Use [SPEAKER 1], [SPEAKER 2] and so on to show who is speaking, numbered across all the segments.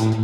[SPEAKER 1] Welcome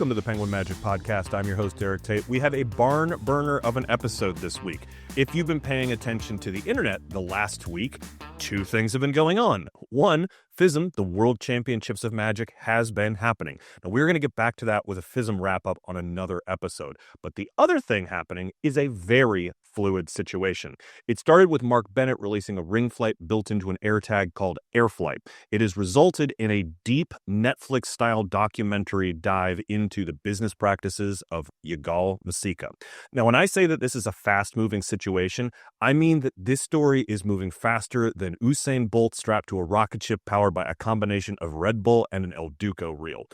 [SPEAKER 1] to the Penguin Magic Podcast. I'm your host, Erik Tait. We have a barn burner of an episode this week. If you've been paying attention to the internet the last week, two things have been going on. One, FISM, the World Championships of Magic, has been happening. Now, we're going to get back to that with a FISM wrap-up on another episode. But the other thing happening is a very fluid situation. It started with Mark Bennett releasing a ring flight built into an air tag called Airflight. It has resulted in a deep Netflix-style documentary dive into the business practices of Yagal Msika. Now, when I say that this is a fast-moving situation, I mean that this story is moving faster than Usain Bolt strapped to a rocket ship powered by a combination of Red Bull and an El Duco reel.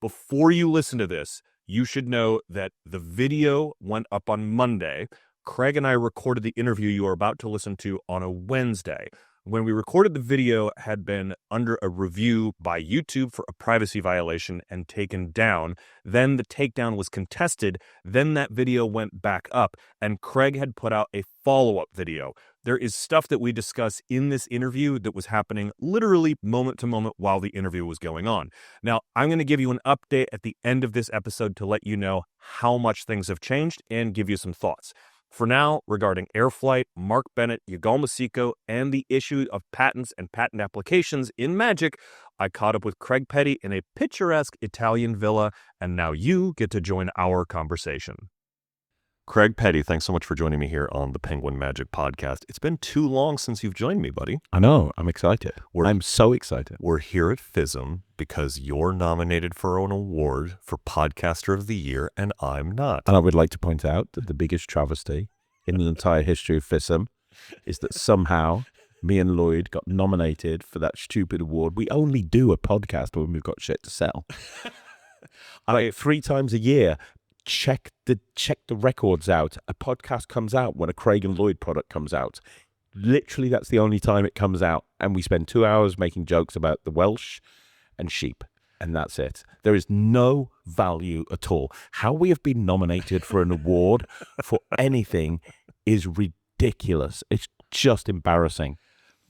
[SPEAKER 1] Before you listen to this, you should know that the video went up on Monday. Craig and I recorded the interview you are about to listen to on a Wednesday. When we recorded the video had been under a review by YouTube for a privacy violation and taken down. Then the takedown was contested. Then that video went back up and Craig had put out a follow-up video. There is stuff that we discuss in this interview that was happening literally moment to moment while the interview was going on. Now, I'm going to give you an update at the end of this episode to let you know how much things have changed and give you some thoughts. For now, regarding Airflight, Mark Bennett, Yagal Msika, and the issue of patents and patent applications in Magic, I caught up with Craig Petty in a picturesque Italian villa, and now you get to join our conversation. Craig Petty, thanks so much for joining me here on the Penguin Magic Podcast. It's been too long since you've joined me, buddy.
[SPEAKER 2] I know. I'm excited. I'm so excited.
[SPEAKER 1] We're here at FISM because you're nominated for an award for Podcaster of the Year, and I'm not.
[SPEAKER 2] And I would like to point out that the biggest travesty in the entire history of FISM is that somehow me and Lloyd got nominated for that stupid award. We only do a podcast when we've got shit to sell. Like 3 times a year. Check the records out. A podcast comes out when a Craig and Lloyd product comes out. Literally, that's the only time it comes out. And we spend 2 hours making jokes about the Welsh and sheep. And that's it. There is no value at all. How we have been nominated for an award for anything is ridiculous. It's just embarrassing.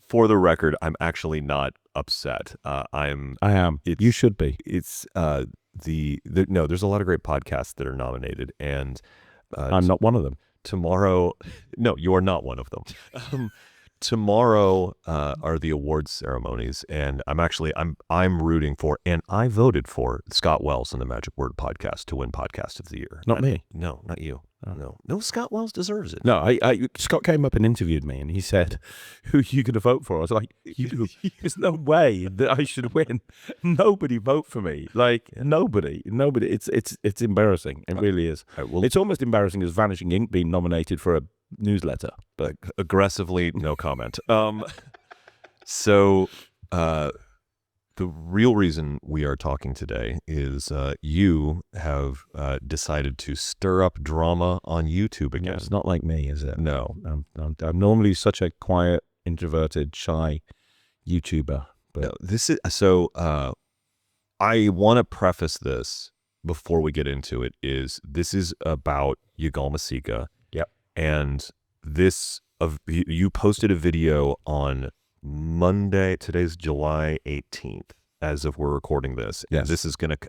[SPEAKER 1] For the record, I'm actually not upset. I
[SPEAKER 2] am. You should be.
[SPEAKER 1] It's no, there's a lot of great podcasts that are nominated, and
[SPEAKER 2] I'm not one of them.
[SPEAKER 1] Tomorrow, no, you are not one of them. Tomorrow are the awards ceremonies, and I'm rooting for, and I voted for Scott Wells and the Magic Word podcast to win Podcast of the Year.
[SPEAKER 2] Not me.
[SPEAKER 1] No, not you. No, Scott Wells deserves it.
[SPEAKER 2] No, Scott came up and interviewed me, and he said, "Who are you going to vote for?" I was like, "There's no way that I should win. Nobody vote for me. Like nobody. It's embarrassing. It really is.
[SPEAKER 1] Right, well,
[SPEAKER 2] it's almost embarrassing as Vanishing Ink being nominated for a newsletter, but
[SPEAKER 1] aggressively no comment. So the real reason we are talking today is you have decided to stir up drama on YouTube again.
[SPEAKER 2] No, it's not like me, is it?
[SPEAKER 1] No.
[SPEAKER 2] I'm normally such a quiet, introverted, shy YouTuber. But
[SPEAKER 1] no, this is so. I want to preface this before we get into it. This is about Yagal Msika.
[SPEAKER 2] Yep.
[SPEAKER 1] And you posted a video on Monday. Today's July 18th, as of we're recording this.
[SPEAKER 2] Yes.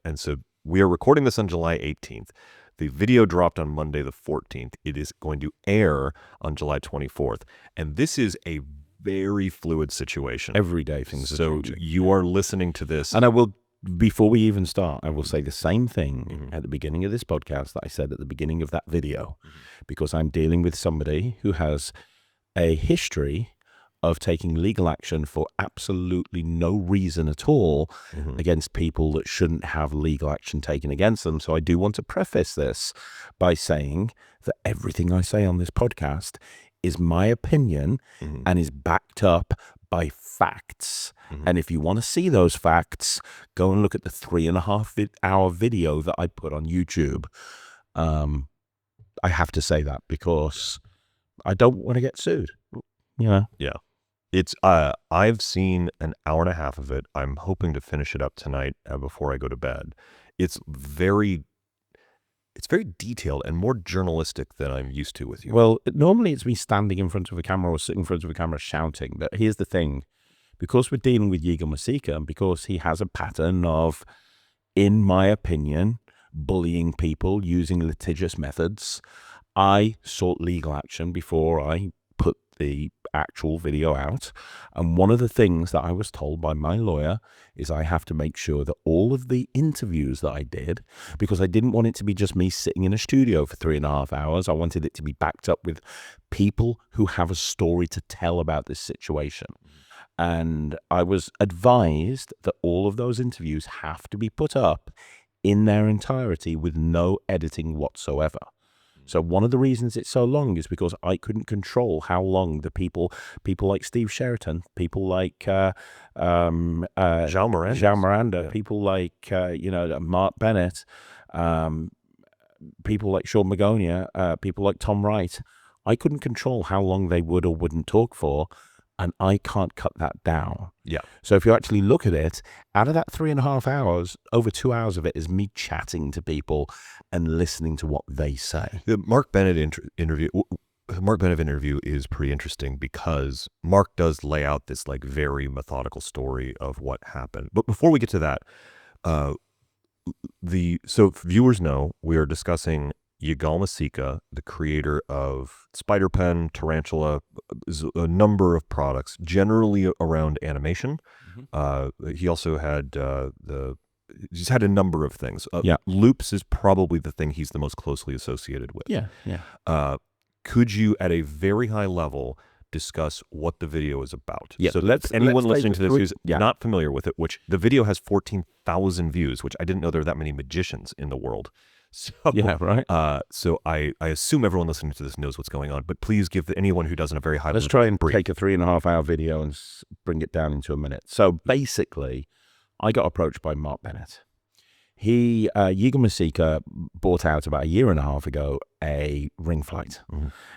[SPEAKER 1] And so we are recording this on July 18th. The video dropped on Monday the 14th. It is going to air on July 24th. And this is a very fluid situation.
[SPEAKER 2] Every day things are changing.
[SPEAKER 1] So you are listening to this.
[SPEAKER 2] And before we even start, I will say the same thing at the beginning of this podcast that I said at the beginning of that video, because I'm dealing with somebody who has a history of taking legal action for absolutely no reason at all against people that shouldn't have legal action taken against them. So I do want to preface this by saying that everything I say on this podcast is my opinion and is backed up by facts. And if you want to see those facts, go and look at the 3.5 hour video that I put on YouTube. I have to say that because I don't want to get sued. Yeah.
[SPEAKER 1] It's I've seen an hour and a half of it. I'm hoping to finish it up tonight before I go to bed. It's very it's very detailed and more journalistic than I'm used to with you.
[SPEAKER 2] Well, normally it's me standing in front of a camera or sitting in front of a camera shouting. But here's the thing. Because we're dealing with Yagal Msika and because he has a pattern of, in my opinion, bullying people using litigious methods, I sought legal action before I put the actual video out. And one of the things that I was told by my lawyer is I have to make sure that all of the interviews that I did, because I didn't want it to be just me sitting in a studio for 3.5 hours, I wanted it to be backed up with people who have a story to tell about this situation. And I was advised that all of those interviews have to be put up in their entirety with no editing whatsoever. So one of the reasons it's so long is because I couldn't control how long the people like Steve Sheraton, people like Zhao Miranda, people like Mark Bennett, people like Sean Magonia, people like Tom Wright. I couldn't control how long they would or wouldn't talk for, and I can't cut that down.
[SPEAKER 1] Yeah.
[SPEAKER 2] So if you actually look at it, out of that 3.5 hours, over 2 hours of it is me chatting to people and listening to what they say.
[SPEAKER 1] The Mark Bennett interview is pretty interesting because Mark does lay out this like very methodical story of what happened. But before we get to that, so viewers know we are discussing Yagal Msika, the creator of Spider Pen, Tarantula, a number of products, generally around animation. Mm-hmm. He also had he's had a number of things. Loops is probably the thing he's the most closely associated with.
[SPEAKER 2] Yeah.
[SPEAKER 1] Could you, at a very high level, discuss what the video is about?
[SPEAKER 2] Yeah.
[SPEAKER 1] So anyone listening to this who's not familiar with it, which the video has 14,000 views, which I didn't know there were that many magicians in the world. So,
[SPEAKER 2] yeah, right.
[SPEAKER 1] So I assume everyone listening to this knows what's going on, but please give anyone who doesn't a very high.
[SPEAKER 2] Let's try and take a 3.5 hour video and bring it down into a minute. So basically, I got approached by Mark Bennett. Yagal Msika bought out about 1.5 years ago a ring flight,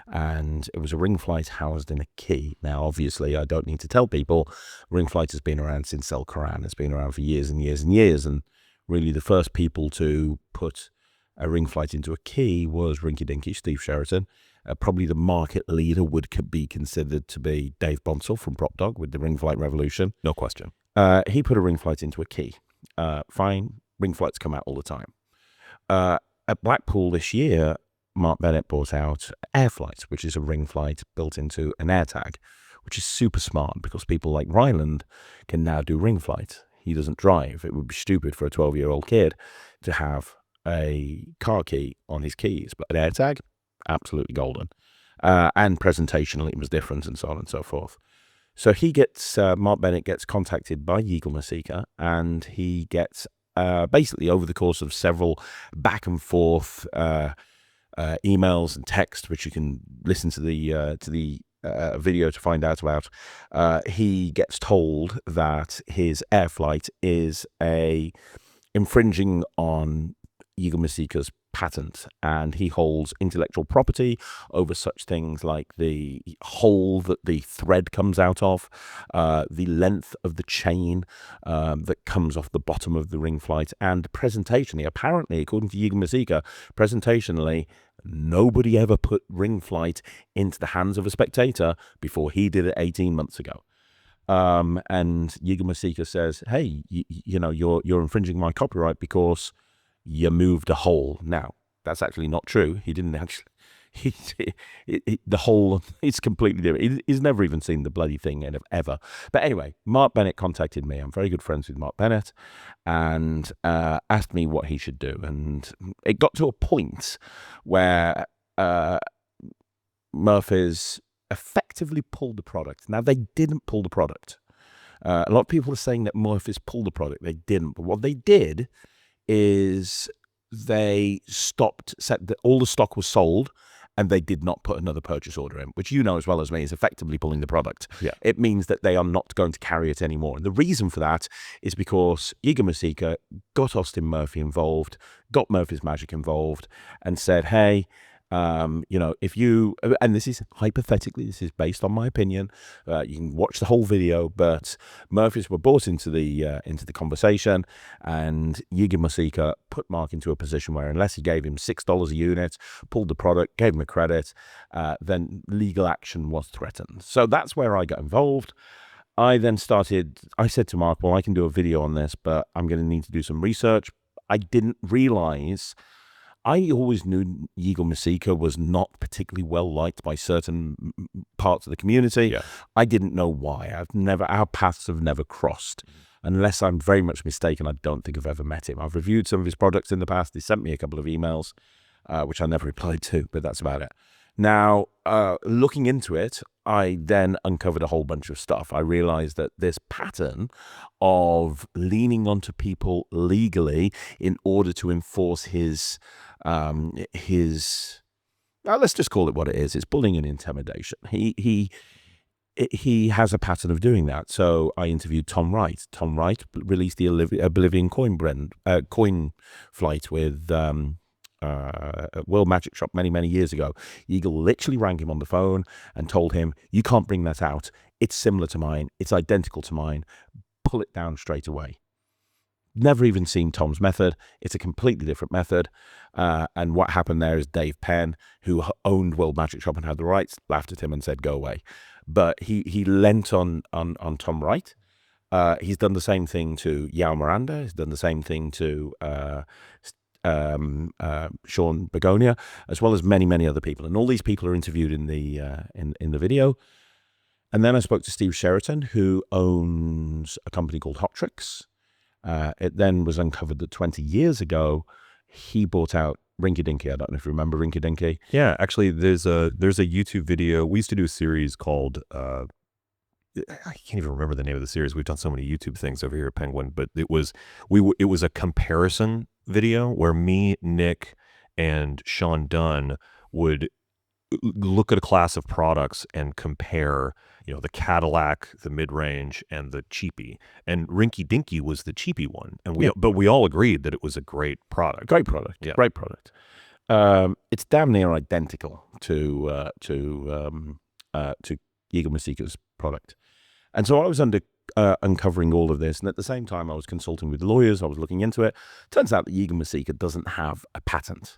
[SPEAKER 2] and it was a ring flight housed in a key. Now, obviously, I don't need to tell people ring flight has been around since El Quran. It's been around for years and years and years, and really the first people to put a ring flight into a key was Rinky Dinky Steve Sheraton. Probably the market leader would be considered to be Dave Bonsall from Prop Dog with the ring flight revolution.
[SPEAKER 1] No question.
[SPEAKER 2] He put a ring flight into a key. Fine, ring flights come out all the time. At Blackpool this year, Mark Bennett bought out Airflight, which is a ring flight built into an AirTag, which is super smart because people like Ryland can now do ring flight. He doesn't drive. It would be stupid for a 12-year-old kid to have a car key on his keys, but an AirTag, absolutely golden. And presentationally, it was different, and so on and so forth. So Mark Bennett gets contacted by Yagal Msika, and he gets basically over the course of several back and forth emails and text, which you can listen to the video to find out about. He gets told that his Airflight is infringing on Yagal Msika's patent, and he holds intellectual property over such things like the hole that the thread comes out of, the length of the chain that comes off the bottom of the ring flight, and presentationally, apparently, according to Yagal Msika, presentationally, nobody ever put ring flight into the hands of a spectator before he did it 18 months ago. And Yagal Msika says, hey, you're infringing my copyright because you moved a hole. Now, that's actually not true. He didn't actually. The hole is completely different. He's never even seen the bloody thing ever. But anyway, Mark Bennett contacted me. I'm very good friends with Mark Bennett, and asked me what he should do. And it got to a point where Murphy's effectively pulled the product. Now, they didn't pull the product. A lot of people are saying that Murphy's pulled the product. They didn't. But what they did is they all the stock was sold, and they did not put another purchase order in, which you know as well as me is effectively pulling the product.
[SPEAKER 1] Yeah.
[SPEAKER 2] It means that they are not going to carry it anymore. And the reason for that is because Yagal Msika got Austin Murphy involved, got Murphy's Magic involved, and said, hey, If you, and this is hypothetically, this is based on my opinion, you can watch the whole video, but Murphys were brought into the conversation, and Yagal Msika put Mark into a position where unless he gave him $6 a unit, pulled the product, gave him a credit, then legal action was threatened. So that's where I got involved. I said to Mark, well, I can do a video on this, but I'm going to need to do some research. I didn't realize, I always knew Yagal Msika was not particularly well liked by certain parts of the community.
[SPEAKER 1] Yeah.
[SPEAKER 2] I didn't know why. Our paths have never crossed. Unless I'm very much mistaken, I don't think I've ever met him. I've reviewed some of his products in the past. He sent me a couple of emails, which I never replied to, but that's about it. Now, looking into it, I then uncovered a whole bunch of stuff. I realized that this pattern of leaning onto people legally in order to enforce his let's just call it what it is. It's bullying and intimidation. He has a pattern of doing that. So I interviewed Tom Wright. Tom Wright released the Oblivion coin flight with World Magic Shop many years ago. Yagal literally rang him on the phone and told him, you can't bring that out. It's similar to mine. It's identical to mine. Pull it down straight away. Never even seen Tom's method. It's a completely different method. And what happened there is Dave Penn, who owned World Magic Shop and had the rights, laughed at him and said, go away. But he lent on Tom Wright. He's done the same thing to Yao Miranda. He's done the same thing to Sean Begonia, as well as many other people. And all these people are interviewed in the video. And then I spoke to Steve Sheraton, who owns a company called Hot Tricks. It then was uncovered that 20 years ago, he bought out Rinky Dinky. I don't know if you remember Rinky Dinky.
[SPEAKER 1] Yeah, actually, there's a YouTube video. We used to do a series called, I can't even remember the name of the series. We've done so many YouTube things over here at Penguin, but it was a comparison video where me, Nick, and Sean Dunn would look at a class of products and compare, the Cadillac, the mid-range, and the cheapie. And Rinky Dinky was the cheapie one, and we all agreed that it was a great product.
[SPEAKER 2] Great product.
[SPEAKER 1] Yeah.
[SPEAKER 2] Great product. It's damn near identical to Yagal Msika's product. And so I was uncovering all of this, and at the same time I was consulting with lawyers. I was looking into it. Turns out that Yagal Msika doesn't have a patent.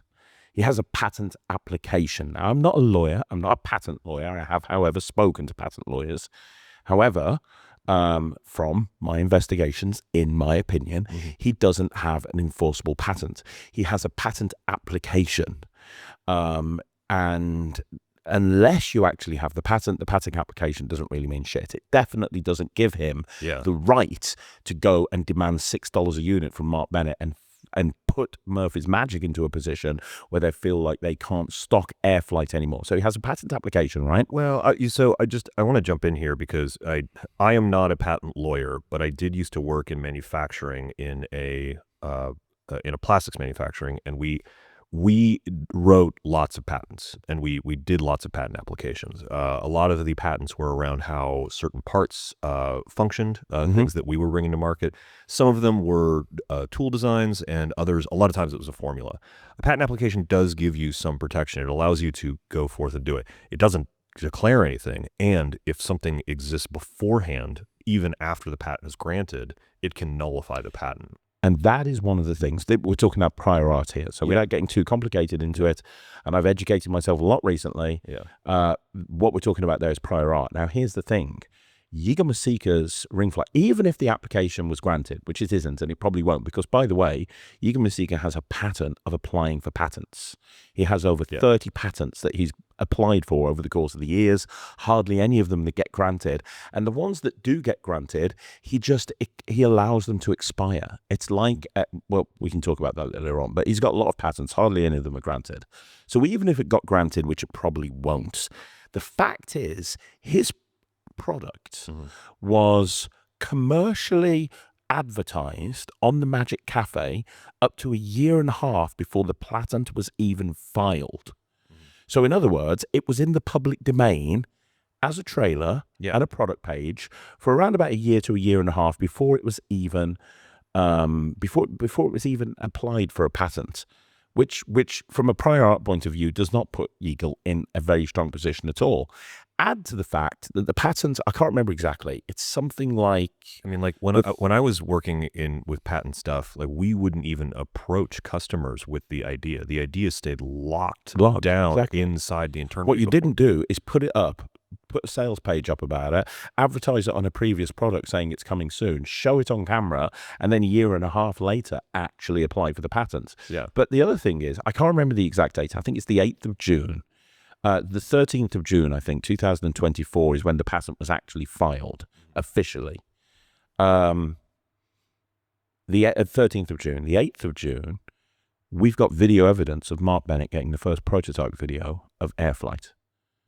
[SPEAKER 2] He has a patent application. Now, I'm not a lawyer. I'm not a patent lawyer. I have, however, spoken to patent lawyers. However, from my investigations, in my opinion, he doesn't have an enforceable patent. He has a patent application. And unless you actually have the patent application doesn't really mean shit. It definitely doesn't give him the right to go and demand $6 a unit from Mark Bennett and put Murphy's Magic into a position where they feel like they can't stock Airflight anymore. So he has a patent application, right?
[SPEAKER 1] Well, I want to jump in here because I am not a patent lawyer, but I did used to work in manufacturing in a plastics manufacturing, and we wrote lots of patents, and we did lots of patent applications. A lot of the patents were around how certain parts functioned, things that we were bringing to market. Some of them were tool designs, and others, a lot of times it was a formula. A patent application does give you some protection. It allows you to go forth and do it. It doesn't declare anything, and if something exists beforehand, even after the patent is granted, it can nullify the patent.
[SPEAKER 2] And that is one of the things that we're talking about prior art here. So without getting too complicated into it, and I've educated myself a lot recently, what we're talking about there is prior art. Now, here's the thing. Yagal Msika's ring flight, even if the application was granted, which it isn't, and it probably won't, because, by the way, Yagal Msika has a pattern of applying for patents. He has over 30 patents that he's applied for over the course of the years, hardly any of them that get granted. And the ones that do get granted, he allows them to expire. It's like, well, we can talk about that later on, but he's got a lot of patents, hardly any of them are granted. So even if it got granted, which it probably won't, the fact is his product was commercially advertised on the Magic Cafe up to a year and a half before the patent was even filed. So in other words, it was in the public domain as a trailer and a product page for around about a year to a year and a half before it was even before it was even applied for a patent. which from a prior art point of view does not put Yigal in a very strong position at all. Add to the fact that the patents, I can't remember exactly, it's something like...
[SPEAKER 1] I mean, like when I was working with patent stuff, like we wouldn't even approach customers with the idea. The idea stayed locked down inside the internal.
[SPEAKER 2] What you didn't do is put it up, put a sales page up about it, advertise it on a previous product saying it's coming soon, show it on camera, and then a year and a half later actually apply for the patent.
[SPEAKER 1] Yeah.
[SPEAKER 2] But the other thing is, I can't remember the exact date. I think it's the 8th of June. The 13th of June, I think, 2024 is when the patent was actually filed officially. The 13th of June, the 8th of June, we've got video evidence of Mark Bennett getting the first prototype video of Airflight.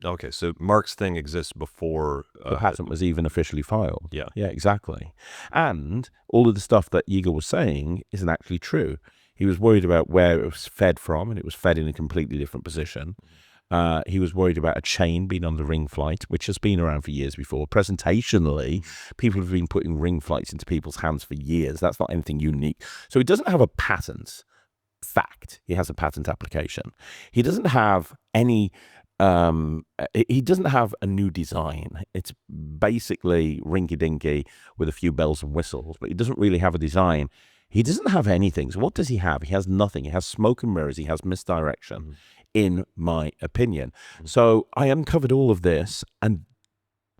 [SPEAKER 1] Okay, so Mark's thing exists before
[SPEAKER 2] the patent was even officially filed.
[SPEAKER 1] Yeah.
[SPEAKER 2] Yeah, exactly. And all of the stuff that Yigal was saying isn't actually true. He was worried about where it was fed from, and it was fed in a completely different position. He was worried about a chain being on the ring flight, which has been around for years before. Presentationally, people have been putting ring flights into people's hands for years. That's not anything unique. So he doesn't have a patent fact. He has a patent application. He doesn't have any... he doesn't have a new design. It's basically rinky-dinky with a few bells and whistles, but he doesn't really have a design. He doesn't have anything. So what does he have? He has nothing. He has smoke and mirrors. He has misdirection, in my opinion. So I uncovered all of this, and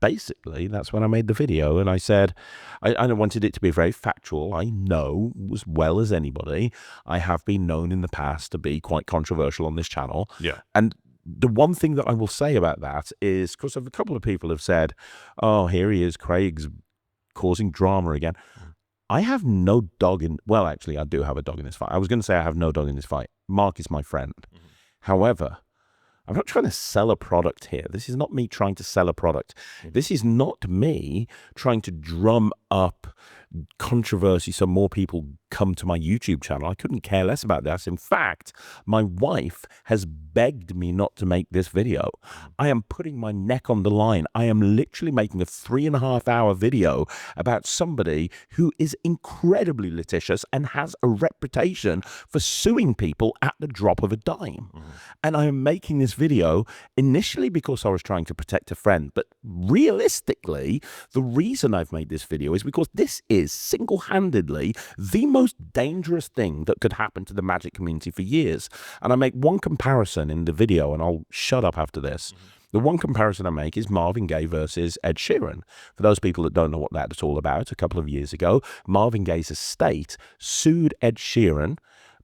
[SPEAKER 2] basically that's when I made the video, and I said I wanted it to be very factual. I know as well as anybody I have been known in the past to be quite controversial on this channel.
[SPEAKER 1] Yeah.
[SPEAKER 2] And the one thing that I will say about that is, because a couple of people have said, oh, here he is, Craig's causing drama again. I have no dog in... Well, actually, I do have a dog in this fight. I was going to say I have no dog in this fight. Mark is my friend. However, I'm not trying to sell a product here. This is not me trying to sell a product. This is not me trying to drum up controversy so more people come to my YouTube channel. I couldn't care less about that. In fact, my wife has begged me not to make this video. I am putting my neck on the line. I am literally making a 3.5-hour video about somebody who is incredibly litigious and has a reputation for suing people at the drop of a dime. And I am making this video initially because I was trying to protect a friend, but realistically, the reason I've made this video is because this is single-handedly the most dangerous thing that could happen to the magic community for years. And I make one comparison in the video, and I'll shut up after this. The one comparison I make is Marvin Gaye versus Ed Sheeran. For those people that don't know what that's all about, a couple of years ago, Marvin Gaye's estate sued Ed Sheeran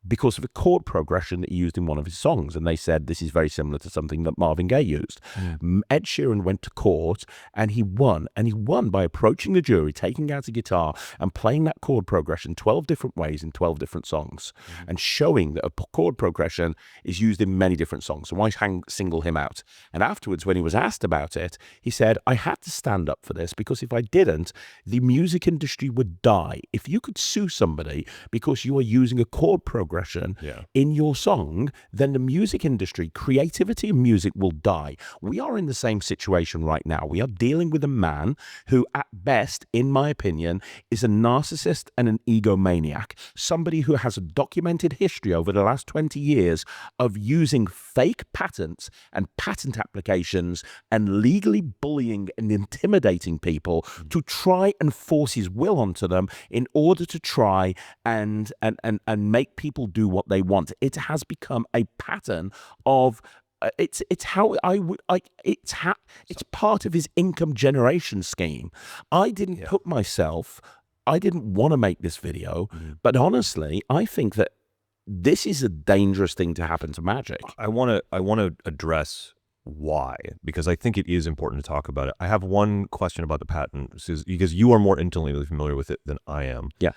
[SPEAKER 2] because of a chord progression that he used in one of his songs. And they said this is very similar to something that Marvin Gaye used. Ed Sheeran went to court and he won. And he won by approaching the jury, taking out a guitar and playing that chord progression 12 different ways in 12 different songs and showing that a chord progression is used in many different songs. So why single him out? And afterwards, when he was asked about it, he said, I had to stand up for this because if I didn't, the music industry would die. If you could sue somebody because you are using a chord progression in your song, then the music industry, creativity in music will die. We are in the same situation right now. We are dealing with a man who, at best, in my opinion, is a narcissist and an egomaniac. Somebody who has a documented history over the last 20 years of using fake patents and patent applications and legally bullying and intimidating people to try and force his will onto them in order to try and make people do what they want. It has become a pattern of it's how I would like it's part of his income generation scheme. I didn't put myself, I didn't want to make this video, but honestly, I think that this is a dangerous thing to happen to magic.
[SPEAKER 1] I want to address why, because I think it is important to talk about it. I have one question about the patent, because you are more intimately familiar with it than I am.
[SPEAKER 2] Yeah.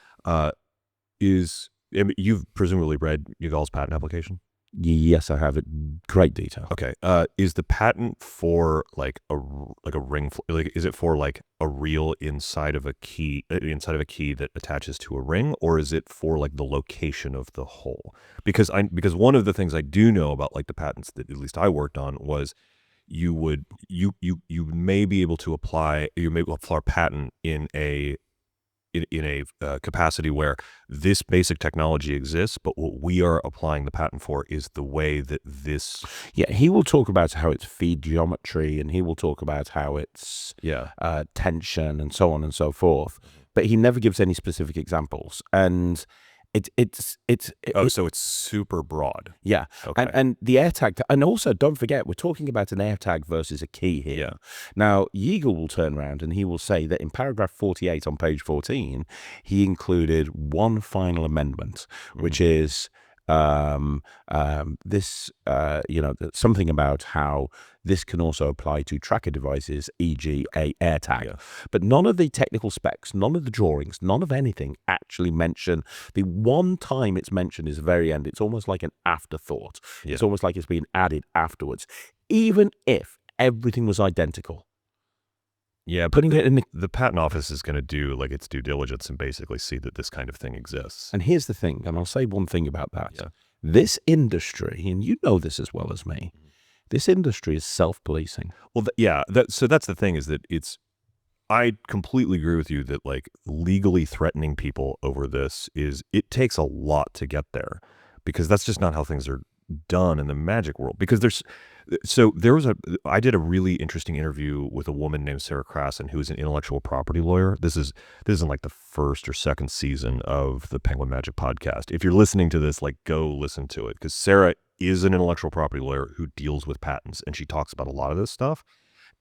[SPEAKER 1] You've presumably read Yigal's patent application?
[SPEAKER 2] Yes, I have it. Great detail.
[SPEAKER 1] Okay. Is the patent for like a ring? Like, is it for like a reel inside of a key that attaches to a ring, or is it for like the location of the hole? Because one of the things I do know about like the patents that at least I worked on was you may be able to apply a patent in a in a capacity where this basic technology exists, but what we are applying the patent for is the way that this.
[SPEAKER 2] Yeah, he will talk about how it's feed geometry, and he will talk about how it's tension and so on and so forth. But he never gives any specific examples, and
[SPEAKER 1] so it's super broad.
[SPEAKER 2] Yeah,
[SPEAKER 1] okay.
[SPEAKER 2] and the AirTag, and also don't forget, we're talking about an AirTag versus a key here.
[SPEAKER 1] Yeah.
[SPEAKER 2] Now, Yigal will turn around and he will say that in paragraph 48 on page 14, he included one final amendment, which is this, something about how this can also apply to tracker devices, e.g. a AirTag.
[SPEAKER 1] Yeah.
[SPEAKER 2] But none of the technical specs, none of the drawings, none of anything actually mention. The one time it's mentioned is the very end. It's almost like an afterthought.
[SPEAKER 1] Yeah.
[SPEAKER 2] It's almost like it's been added afterwards. Even if everything was identical.
[SPEAKER 1] Yeah,
[SPEAKER 2] putting it in
[SPEAKER 1] the patent office is going to do like its due diligence and basically see that this kind of thing exists.
[SPEAKER 2] And here's the thing, and I'll say one thing about that.
[SPEAKER 1] Yeah.
[SPEAKER 2] This industry, and you know this as well as me, this industry is self-policing.
[SPEAKER 1] Well, so that's the thing is that I completely agree with you that like legally threatening people over this it takes a lot to get there, because that's just not how things are done in the magic world. Because I did a really interesting interview with a woman named Sarah Krassen, who is an intellectual property lawyer. This is in like the first or second season of the Penguin Magic podcast. If you're listening to this, like go listen to it, because Sarah is an intellectual property lawyer who deals with patents, and she talks about a lot of this stuff.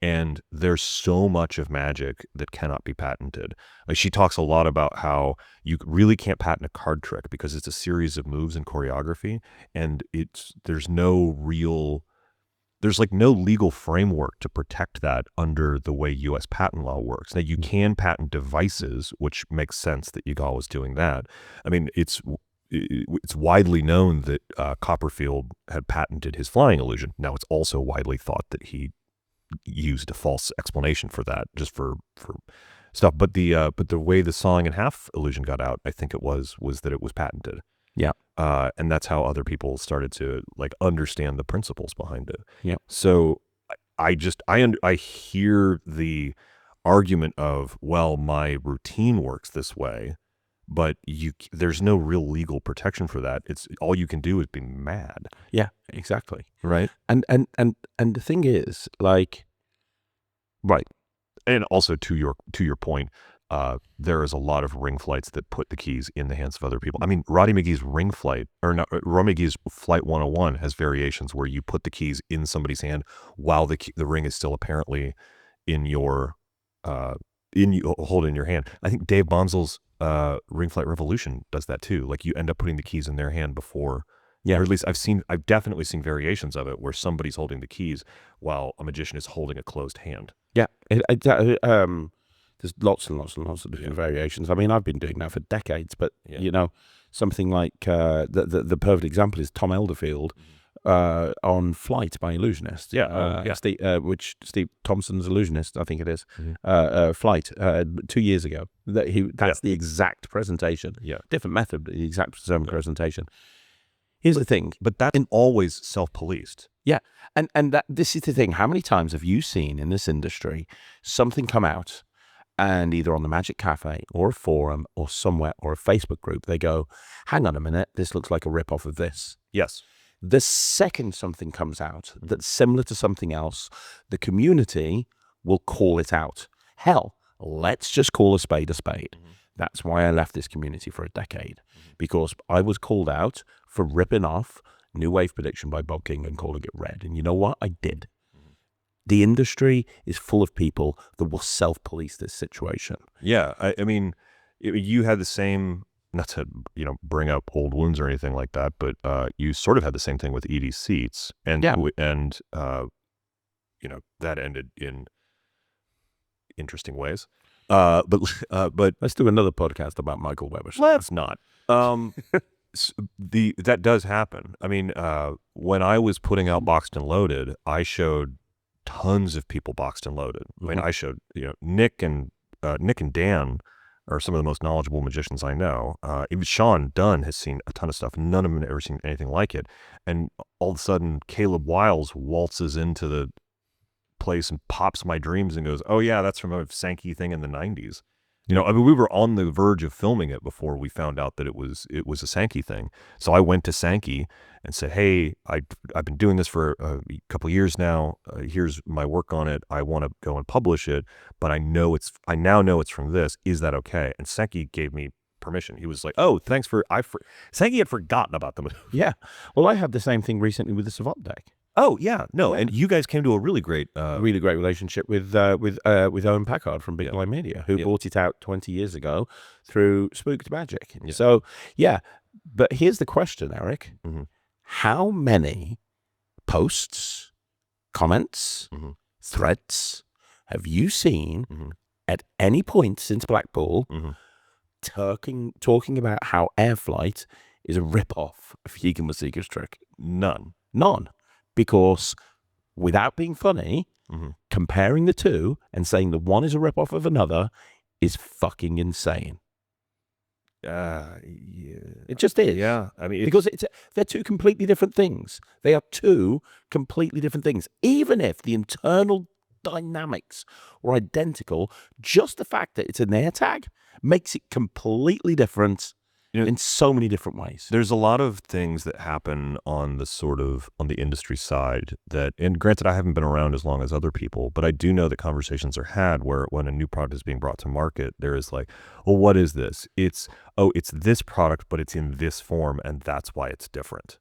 [SPEAKER 1] And there's so much of magic that cannot be patented. Like she talks a lot about how you really can't patent a card trick because it's a series of moves and choreography, and there's no legal framework to protect that under the way U.S. patent law works. Now, you can patent devices, which makes sense that Yigal was doing that. I mean, it's widely known that Copperfield had patented his flying illusion. Now, it's also widely thought that he used a false explanation for that, just for stuff. But the way the sawing in half illusion got out, I think it was that it was patented.
[SPEAKER 2] Yeah.
[SPEAKER 1] And that's how other people started to like understand the principles behind it.
[SPEAKER 2] Yeah.
[SPEAKER 1] So I hear the argument of, well, my routine works this way, but there's no real legal protection for that. It's all you can do is be mad.
[SPEAKER 2] Yeah, exactly.
[SPEAKER 1] Right.
[SPEAKER 2] And the thing is, like, right.
[SPEAKER 1] And also to your point, there is a lot of ring flights that put the keys in the hands of other people. I mean, Roddy McGee's ring flight, or not, Roddy McGee's Flight 101 has variations where you put the keys in somebody's hand while the ring is still apparently in your hold in your hand. I think Dave Bonzel's Ring Flight Revolution does that too. Like you end up putting the keys in their hand before. Yeah. Or at least I've definitely seen variations of it where somebody's holding the keys while a magician is holding a closed hand.
[SPEAKER 2] Yeah. There's lots and lots and lots of different variations. I mean, I've been doing that for decades, but something like the perfect example is Tom Elderfield on Flight by Illusionist. Which Steve Thompson's Illusionist, I think it is. Flight 2 years ago. That's the exact presentation.
[SPEAKER 1] Yeah,
[SPEAKER 2] different method, but the exact same presentation. Here's the thing,
[SPEAKER 1] but that's always self-policed.
[SPEAKER 2] Yeah, and this is the thing. How many times have you seen in this industry something come out, and either on the Magic Cafe or a forum or somewhere or a Facebook group, they go, hang on a minute, this looks like a rip-off of this.
[SPEAKER 1] Yes.
[SPEAKER 2] The second something comes out that's similar to something else, the community will call it out. Hell, let's just call a spade a spade. That's why I left this community for a decade, because I was called out for ripping off New Wave Prediction by Bob King and calling it red. And you know what? I did. The industry is full of people that will self-police this situation.
[SPEAKER 1] Yeah, I mean, you had the same, not to bring up old wounds or anything like that, but you sort of had the same thing with ED Seats, and that ended in interesting ways. But
[SPEAKER 2] let's do another podcast about Michael Weber.
[SPEAKER 1] Let's not. That does happen. I mean, when I was putting out Boxed and Loaded, I showed tons of people Boxed and Loaded. I mean, I showed Nick and Dan are some of the most knowledgeable magicians I know. Even Sean Dunn has seen a ton of stuff. None of them have ever seen anything like it. And all of a sudden, Caleb Wiles waltzes into the place and pops my dreams and goes, "Oh yeah, that's from a Sankey thing in the '90s." You know, I mean, we were on the verge of filming it before we found out that it was a Sankey thing. So I went to Sankey and said, "Hey, I've been doing this for a couple of years now. Here's my work on it. I want to go and publish it, but I now know it's from this. Is that okay?" And Sankey gave me permission. He was like, "Oh, thanks for Sankey had forgotten about the movie."
[SPEAKER 2] Yeah. Well, I had the same thing recently with the Savant deck.
[SPEAKER 1] Oh yeah, no, and you guys came to a really great
[SPEAKER 2] Relationship with Owen Packard from Big Blind Media, who brought it out 20 years ago through Spooked Magic.
[SPEAKER 1] Yeah.
[SPEAKER 2] So yeah, but here's the question, Eric: how many posts, comments, threads have you seen at any point since Blackpool talking about how Airflight is a rip-off of Yagal Msika's trick?
[SPEAKER 1] None.
[SPEAKER 2] Because without being funny, comparing the two and saying the one is a rip-off of another is fucking insane.
[SPEAKER 1] Yeah.
[SPEAKER 2] It just is.
[SPEAKER 1] Yeah. I mean,
[SPEAKER 2] because they're two completely different things. They are two completely different things. Even if the internal dynamics were identical, just the fact that it's an air tag makes it completely different in so many different ways.
[SPEAKER 1] There's a lot of things that happen on the industry side that, and granted, I haven't been around as long as other people, but I do know that conversations are had where when a new product is being brought to market, there is like, well, what is this? It's this product, but it's in this form, and that's why it's different.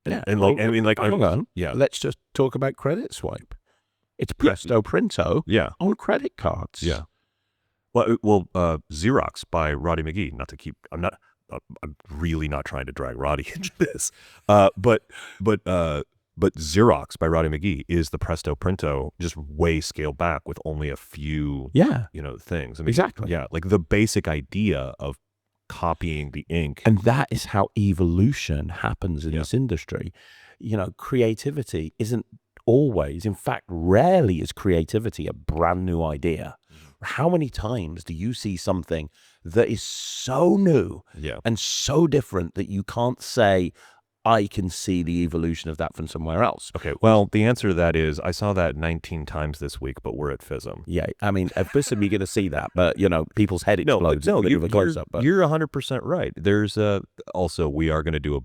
[SPEAKER 2] Yeah.
[SPEAKER 1] And like, I mean, like,
[SPEAKER 2] hang on.
[SPEAKER 1] Yeah.
[SPEAKER 2] Let's just talk about Credit Swipe. It's Presto Printo on credit cards.
[SPEAKER 1] Yeah. Well, Xerox by Roddy McGee. I'm really not trying to drag Roddy into this. But Xerox by Roddy McGee is the Presto Printo, just way scaled back with only a few, things. I mean,
[SPEAKER 2] exactly.
[SPEAKER 1] Yeah, like the basic idea of copying the ink.
[SPEAKER 2] And that is how evolution happens in this industry. Creativity isn't always, in fact, rarely is creativity a brand new idea. How many times do you see something that is so new and so different that you can't say, I can see the evolution of that from somewhere else?
[SPEAKER 1] Okay, well, the answer to that is I saw that 19 times this week, but we're at FISM.
[SPEAKER 2] Yeah, I mean, at FISM you're going to see that, but, people's head explodes.
[SPEAKER 1] No, you're 100% right. There's also, we are going to do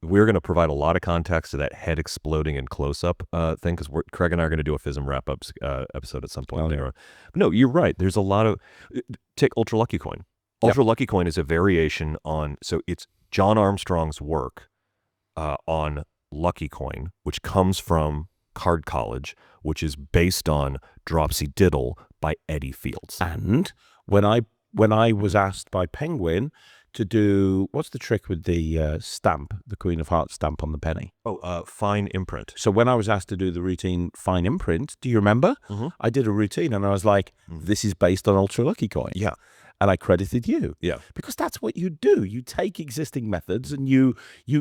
[SPEAKER 1] we're going to provide a lot of context to that head exploding in close-up thing, because Craig and I are going to do a FISM wrap-up episode at some point there. But no, you're right. There's a lot of... Take Ultra Lucky Coin. Ultra Lucky Coin is a variation on... So it's John Armstrong's work on Lucky Coin, which comes from Card College, which is based on Dropsy Diddle by Eddie Fields.
[SPEAKER 2] And when I was asked by Penguin to do, what's the trick with the stamp, the Queen of Hearts stamp on the penny?
[SPEAKER 1] Fine imprint.
[SPEAKER 2] So when I was asked to do the routine fine imprint, do you remember? I did a routine and I was like, this is based on Ultra Lucky Coin.
[SPEAKER 1] Yeah.
[SPEAKER 2] And I credited you.
[SPEAKER 1] Yeah.
[SPEAKER 2] Because that's what you do. You take existing methods and you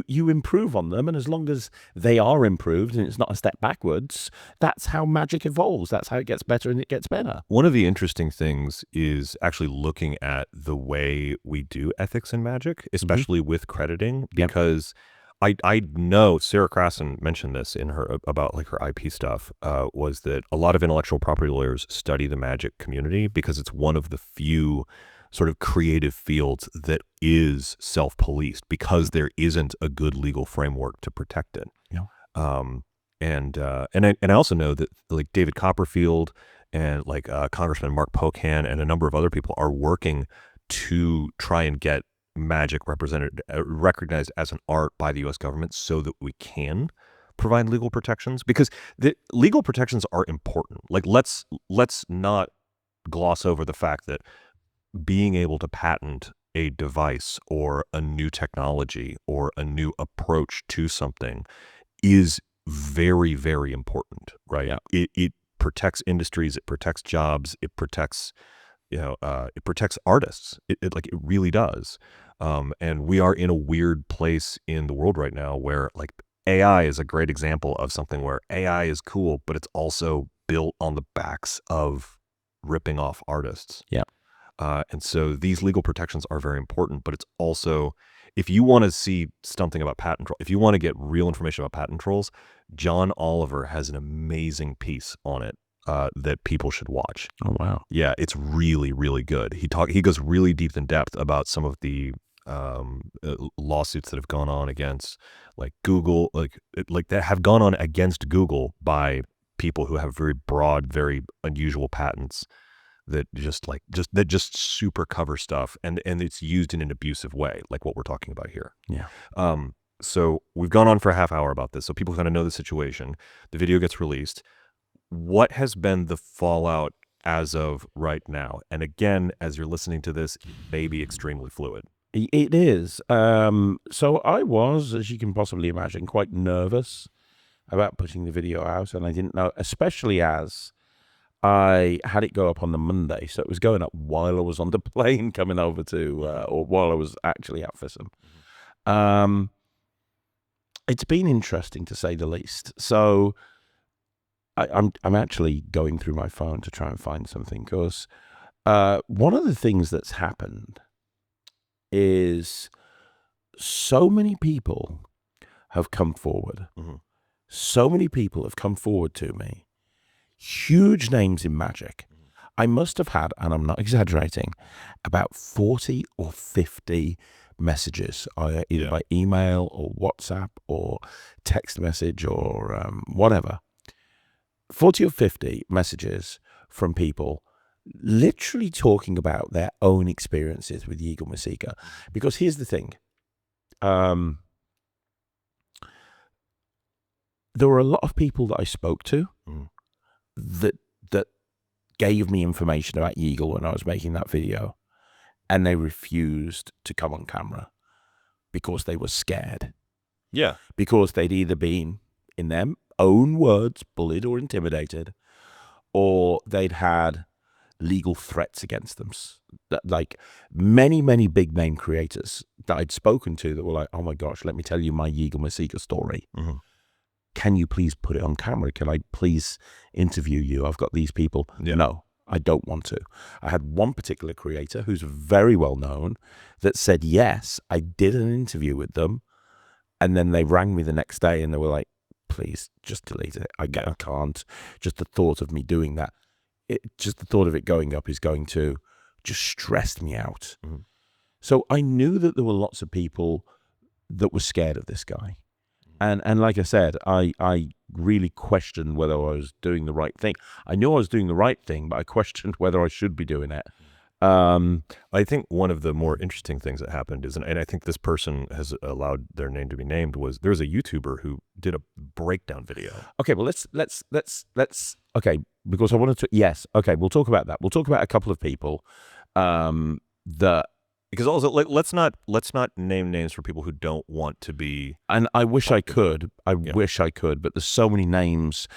[SPEAKER 2] improve on them. And as long as they are improved and it's not a step backwards, that's how magic evolves. That's how it gets better and it gets better.
[SPEAKER 1] One of the interesting things is actually looking at the way we do ethics in magic, especially with crediting, because I know Sarah Krasen mentioned this in her about like her IP stuff, was that a lot of intellectual property lawyers study the magic community because it's one of the few sort of creative fields that is self-policed because there isn't a good legal framework to protect it.
[SPEAKER 2] Yeah.
[SPEAKER 1] And I also know that like David Copperfield and like Congressman Mark Pocan and a number of other people are working to try and get magic recognized as an art by the U.S. government so that we can provide legal protections, because the legal protections are important. Like let's not gloss over the fact that being able to patent a device or a new technology or a new approach to something is very, very important, right? Yeah. It protects industries, it protects jobs, it protects it protects artists. It really does. And we are in a weird place in the world right now where like AI is a great example of something where AI is cool, but it's also built on the backs of ripping off artists.
[SPEAKER 2] Yeah.
[SPEAKER 1] And so these legal protections are very important, but it's also, if you want to see something about patent trolls, if you want to get real information about patent trolls, John Oliver has an amazing piece on it that people should watch.
[SPEAKER 2] Oh, wow.
[SPEAKER 1] Yeah, it's really, really good. He goes really deep in depth about some of the lawsuits that have gone on against like Google, like that have gone on against Google by people who have very broad, very unusual patents that just super cover stuff, and it's used in an abusive way, like what we're talking about here.
[SPEAKER 2] Yeah.
[SPEAKER 1] So we've gone on for a half hour about this, so people kind of know the situation. The video gets released. What has been the fallout as of right now? And again, as you're listening to this, it may be extremely fluid.
[SPEAKER 2] It is. So I was, as you can possibly imagine, quite nervous about putting the video out, and I didn't know, especially as I had it go up on the Monday, so it was going up while I was on the plane coming over to, or while I was actually at FISM. It's been interesting, to say the least. So I'm actually going through my phone to try and find something, because one of the things that's happened is so many people have come forward. So many people have come forward to me. Huge names in magic. I must have had, and I'm not exaggerating, about 40 or 50 messages, either by email or WhatsApp or text message or whatever. 40 or 50 messages from people literally talking about their own experiences with Yagal Msika. Because here's the thing. There were a lot of people that I spoke to that gave me information about Yagal when I was making that video, and they refused to come on camera because they were scared.
[SPEAKER 1] Yeah.
[SPEAKER 2] Because they'd either been, in their own words, bullied or intimidated, or they'd had legal threats against them. Like many, many big name creators that I'd spoken to that were like, oh my gosh, let me tell you my Yagal Msika story. Can you please put it on camera? Can I please interview you? I've got these people.
[SPEAKER 1] Yeah.
[SPEAKER 2] No, I don't want to. I had one particular creator who's very well known that said, yes, I did an interview with them. And then they rang me the next day and they were like, please just delete it. I can't. Just the thought of me doing that, just the thought of it going up is going to just stress me out. So I knew that there were lots of people that were scared of this guy. And like I said, I really questioned whether I was doing the right thing. I knew I was doing the right thing, but I questioned whether I should be doing it.
[SPEAKER 1] I think one of the more interesting things that happened is, and I think this person has allowed their name to be named, was there's a YouTuber who did a breakdown video.
[SPEAKER 2] Okay, well let's okay, because I wanted to, yes, okay, we'll talk about that. We'll talk about a couple of people
[SPEAKER 1] because also, like, let's not name names for people who don't want to be.
[SPEAKER 2] And I wish I could. Wish I could, but there's so many names.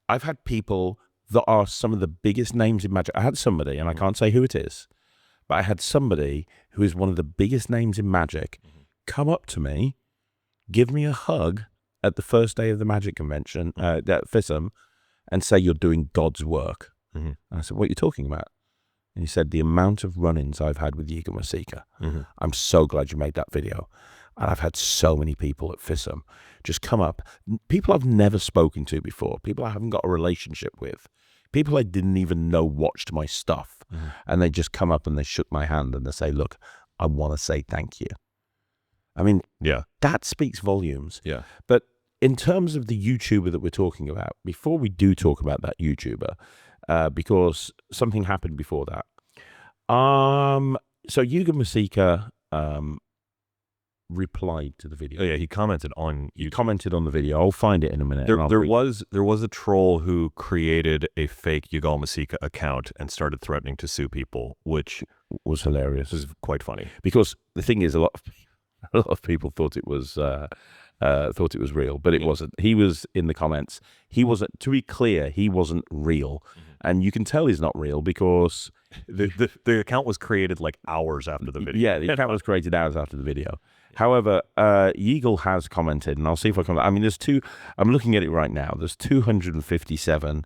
[SPEAKER 2] I've had people that are some of the biggest names in magic. I had somebody, and I can't say who it is, but I had somebody who is one of the biggest names in magic come up to me, give me a hug at the first day of the magic convention at FISM, and say, you're doing God's work. And I said, what are you talking about? And he said, the amount of run-ins I've had with Yagal Msika. I'm so glad you made that video. And I've had so many people at FISM just come up. People I've never spoken to before. People I haven't got a relationship with. People I didn't even know watched my stuff. And they just come up and they shook my hand and they say, look, I want to say thank you. I mean, that speaks volumes.
[SPEAKER 1] Yeah.
[SPEAKER 2] But in terms of the YouTuber that we're talking about, before we do talk about that YouTuber, because something happened before that. So Yagal Msika replied to the video.
[SPEAKER 1] Oh yeah, he commented on
[SPEAKER 2] YouTube. He commented on the video. I'll find it in a minute.
[SPEAKER 1] There was a troll who created a fake Yagal Msika account and started threatening to sue people, which
[SPEAKER 2] was hilarious.
[SPEAKER 1] Was quite funny.
[SPEAKER 2] Because the thing is, a lot of people thought it was real, but it wasn't. He was in the comments. He wasn't. To be clear, he wasn't real, and you can tell he's not real because
[SPEAKER 1] the account was created like hours after the video.
[SPEAKER 2] Yeah, the account was created hours after the video. However, Yagal has commented, and I'll see if I can. I mean, I'm looking at it right now. There's 257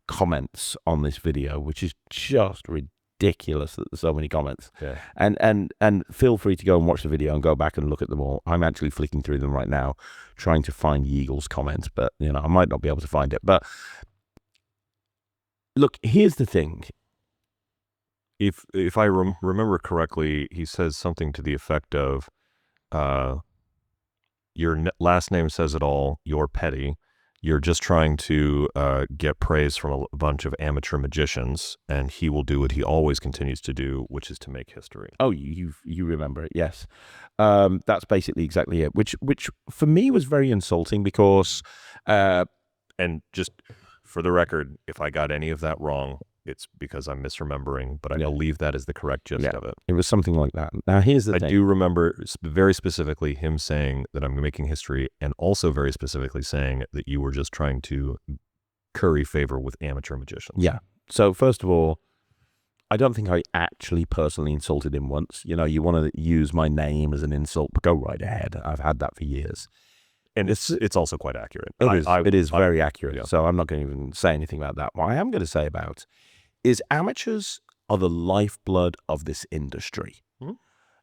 [SPEAKER 2] comments on this video, which is just ridiculous that there's so many comments.
[SPEAKER 1] Yeah.
[SPEAKER 2] And feel free to go and watch the video and go back and look at them all. I'm actually flicking through them right now, trying to find Yagal's comments, but I might not be able to find it. But look, here's the thing.
[SPEAKER 1] If I remember correctly, he says something to the effect of, your last name says it all, you're petty. You're just trying to get praise from a bunch of amateur magicians, and he will do what he always continues to do, which is to make history.
[SPEAKER 2] Oh, you remember it, yes. That's basically exactly it, which for me was very insulting because...
[SPEAKER 1] and just for the record, if I got any of that wrong, it's because I'm misremembering, but I believe that is the correct gist of it.
[SPEAKER 2] It was something like that. Now, here's the thing.
[SPEAKER 1] I do remember very specifically him saying that I'm making history, and also very specifically saying that you were just trying to curry favor with amateur magicians.
[SPEAKER 2] Yeah. So, first of all, I don't think I actually personally insulted him once. You know, you want to use my name as an insult, but go right ahead. I've had that for years.
[SPEAKER 1] And it's also quite accurate.
[SPEAKER 2] It is very accurate. Yeah. So I'm not going to even say anything about that. What I am going to say about is amateurs are the lifeblood of this industry.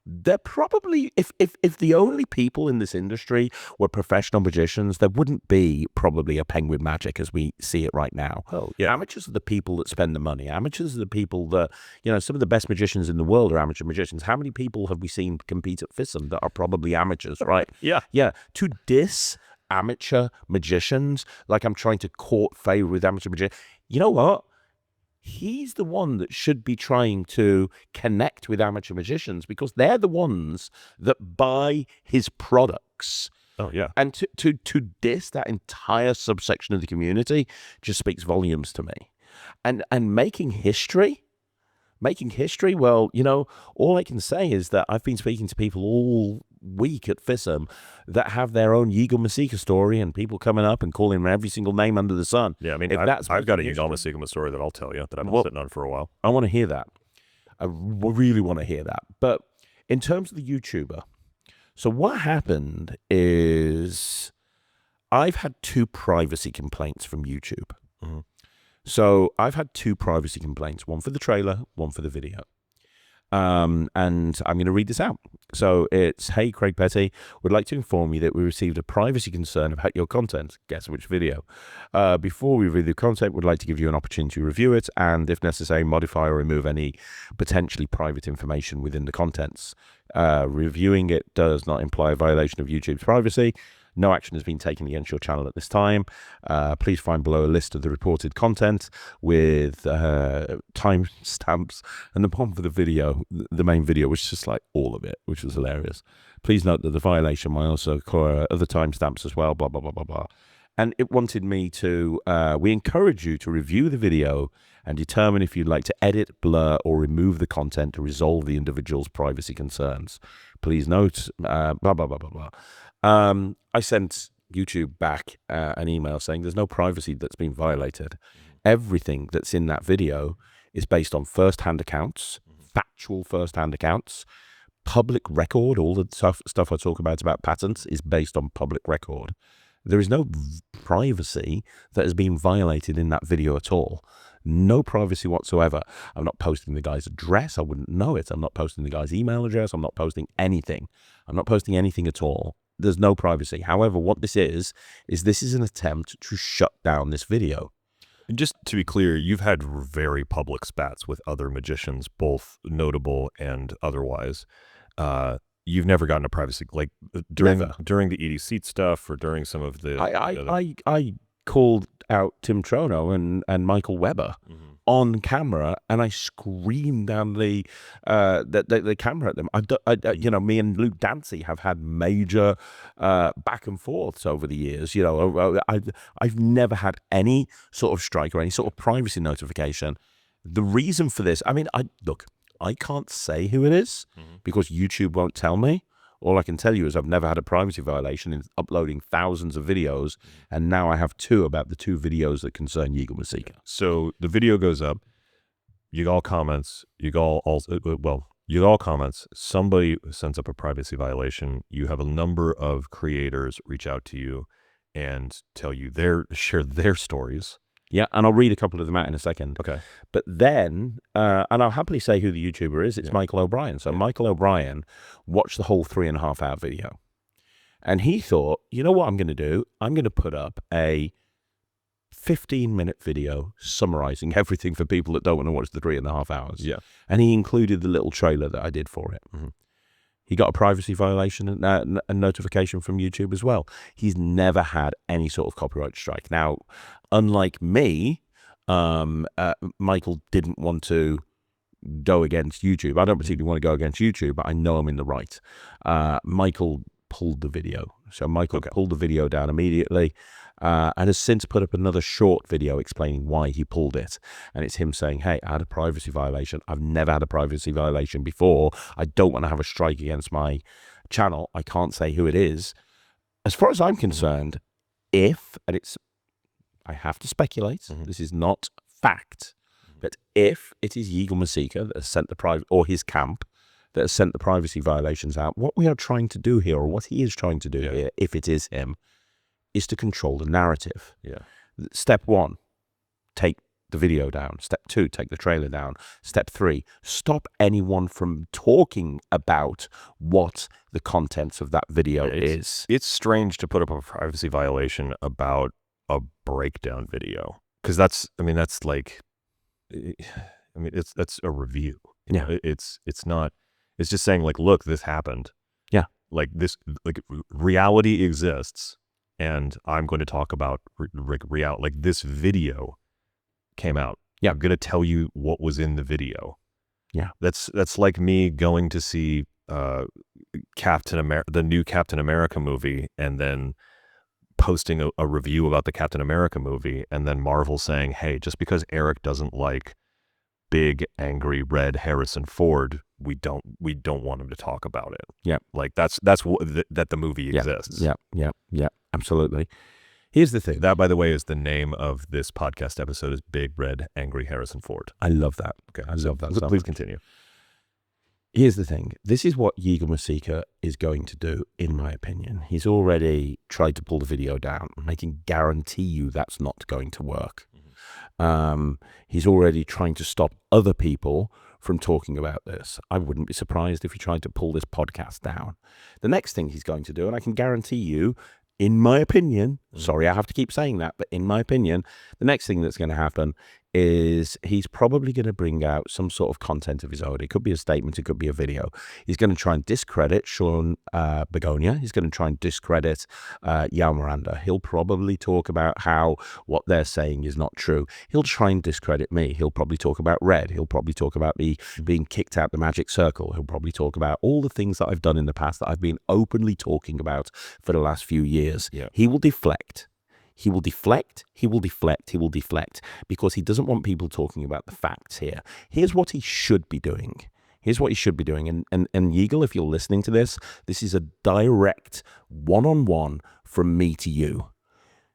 [SPEAKER 2] They're probably, if the only people in this industry were professional magicians, there wouldn't be probably a Penguin Magic as we see it right now.
[SPEAKER 1] Oh, yeah.
[SPEAKER 2] Amateurs are the people that spend the money. Amateurs are the people that, you know, some of the best magicians in the world are amateur magicians. How many people have we seen compete at FISM that are probably amateurs, right?
[SPEAKER 1] Yeah.
[SPEAKER 2] Yeah. To diss amateur magicians, like I'm trying to court favor with amateur magicians, you know what? He's the one that should be trying to connect with amateur magicians because they're the ones that buy his products.
[SPEAKER 1] Oh, yeah.
[SPEAKER 2] And to diss that entire subsection of the community just speaks volumes to me. And making history, well, you know, all I can say is that I've been speaking to people all week at FISM that have their own Yagal Msika story, and people coming up and calling him every single name under the sun.
[SPEAKER 1] Yeah, I mean, I've got a Yagal Msika story that I'll tell you that I've been sitting on for a while.
[SPEAKER 2] I want to hear that. I really want to hear that. But in terms of the YouTuber, so what happened is I've had 2 privacy complaints from YouTube.
[SPEAKER 1] Mm-hmm.
[SPEAKER 2] So I've had 2 privacy complaints, one for the trailer, one for the video. And I'm going to read this out. So it's, hey, Craig Petty, would like to inform you that we received a privacy concern about your content. Guess which video? Before we review the content, we'd like to give you an opportunity to review it and, if necessary, modify or remove any potentially private information within the contents. Reviewing it does not imply a violation of YouTube's privacy. No action has been taken against your channel at this time. Please find below a list of the reported content with timestamps and the one for the video, the main video, which is just like all of it, which was hilarious. Please note that the violation might also occur other timestamps as well, blah, blah, blah, blah, blah. And it wanted me to, we encourage you to review the video and determine if you'd like to edit, blur, or remove the content to resolve the individual's privacy concerns. Please note, blah, blah, blah, blah, blah. I sent YouTube back an email saying there's no privacy that's been violated. Everything that's in that video is based on first-hand accounts, factual first-hand accounts, public record. All the stuff I talk about patents is based on public record. There is no privacy that has been violated in that video at all. No privacy whatsoever. I'm not posting the guy's address. I wouldn't know it. I'm not posting the guy's email address. I'm not posting anything. I'm not posting anything at all. There's no privacy. However, what this is this is an attempt to shut down this video.
[SPEAKER 1] And just to be clear, you've had very public spats with other magicians, both notable and otherwise. You've never gotten a privacy, like during the EDC stuff or during some of the...
[SPEAKER 2] I called out Tim Trono and Michael Weber on camera, and I screamed down the camera at them. You know, me and Luke Dancy have had major back and forths over the years. You know, I've never had any sort of strike or any sort of privacy notification. The reason for this, I mean, I can't say who it is because YouTube won't tell me. All I can tell you is I've never had a privacy violation in uploading thousands of videos, and now I have 2 about the 2 videos that concern Yagal Msika.
[SPEAKER 1] So the video goes up, Yagal comments, Yagal comments, somebody sends up a privacy violation, you have a number of creators reach out to you and tell you share their stories.
[SPEAKER 2] Yeah, and I'll read a couple of them out in a second.
[SPEAKER 1] Okay.
[SPEAKER 2] But then, and I'll happily say who the YouTuber is. It's Michael O'Brien. So Michael O'Brien watched the whole 3.5-hour video. And he thought, you know what I'm going to do? I'm going to put up a 15-minute video summarizing everything for people that don't want to watch the 3.5 hours.
[SPEAKER 1] Yeah.
[SPEAKER 2] And he included the little trailer that I did for it. He got a privacy violation and a notification from YouTube as well. He's never had any sort of copyright strike. Now, unlike me, Michael didn't want to go against YouTube. I don't particularly want to go against YouTube, but I know I'm in the right. Michael pulled the video. So Michael pulled the video down immediately and has since put up another short video explaining why he pulled it. And it's him saying, hey, I had a privacy violation. I've never had a privacy violation before. I don't want to have a strike against my channel. I can't say who it is. As far as I'm concerned, I have to speculate, this is not fact, but if it is Yagal Msika that has sent or his camp that has sent the privacy violations out, what we are trying to do here, or what he is trying to do here, if it is him, is to control the narrative. Step 1, take the video down. Step 2, take the trailer down. Step 3, stop anyone from talking about what the contents of that video is.
[SPEAKER 1] It's strange to put up a privacy violation about a breakdown video, because that's a review. It's not. It's just saying, like, look, this happened.
[SPEAKER 2] Yeah.
[SPEAKER 1] Like this, like reality exists, and I'm going to talk about reality. Like, this video came out.
[SPEAKER 2] Yeah.
[SPEAKER 1] I'm going to tell you what was in the video.
[SPEAKER 2] Yeah.
[SPEAKER 1] That's like me going to see the new Captain America movie, and then posting a review about the Captain America movie, and then Marvel saying, hey, just because Eric doesn't like big, angry, red Harrison Ford, we don't want him to talk about it.
[SPEAKER 2] Yeah.
[SPEAKER 1] Like, that's that the movie exists.
[SPEAKER 2] Yeah, absolutely. Here's the thing.
[SPEAKER 1] That, by the way, is the name of this podcast episode, is Big, Red, Angry Harrison Ford.
[SPEAKER 2] I love that.
[SPEAKER 1] Okay.
[SPEAKER 2] I love that.
[SPEAKER 1] Please continue.
[SPEAKER 2] Here's the thing. This is what Yagal Msika is going to do, in my opinion. He's already tried to pull the video down. I can guarantee you that's not going to work. He's already trying to stop other people from talking about this. I wouldn't be surprised if he tried to pull this podcast down. The next thing he's going to do, and I can guarantee you, in my opinion, sorry, I have to keep saying that, but in my opinion, the next thing that's going to happen is he's probably going to bring out some sort of content of his own. It could be a statement, it could be a video. He's going to try and discredit Sean Begonia. He's going to try and discredit Yao Miranda. He'll probably talk about how what they're saying is not true. He'll try and discredit me. He'll probably talk about Red. He'll probably talk about me being kicked out the magic circle. He'll probably talk about all the things that I've done in the past that I've been openly talking about for the last few years.
[SPEAKER 1] Yeah.
[SPEAKER 2] He will deflect. He will deflect, he will deflect, he will deflect, because he doesn't want people talking about the facts here. Here's what he should be doing. Here's what he should be doing. And Yagal, if you're listening to this is a direct one-on-one from me to you.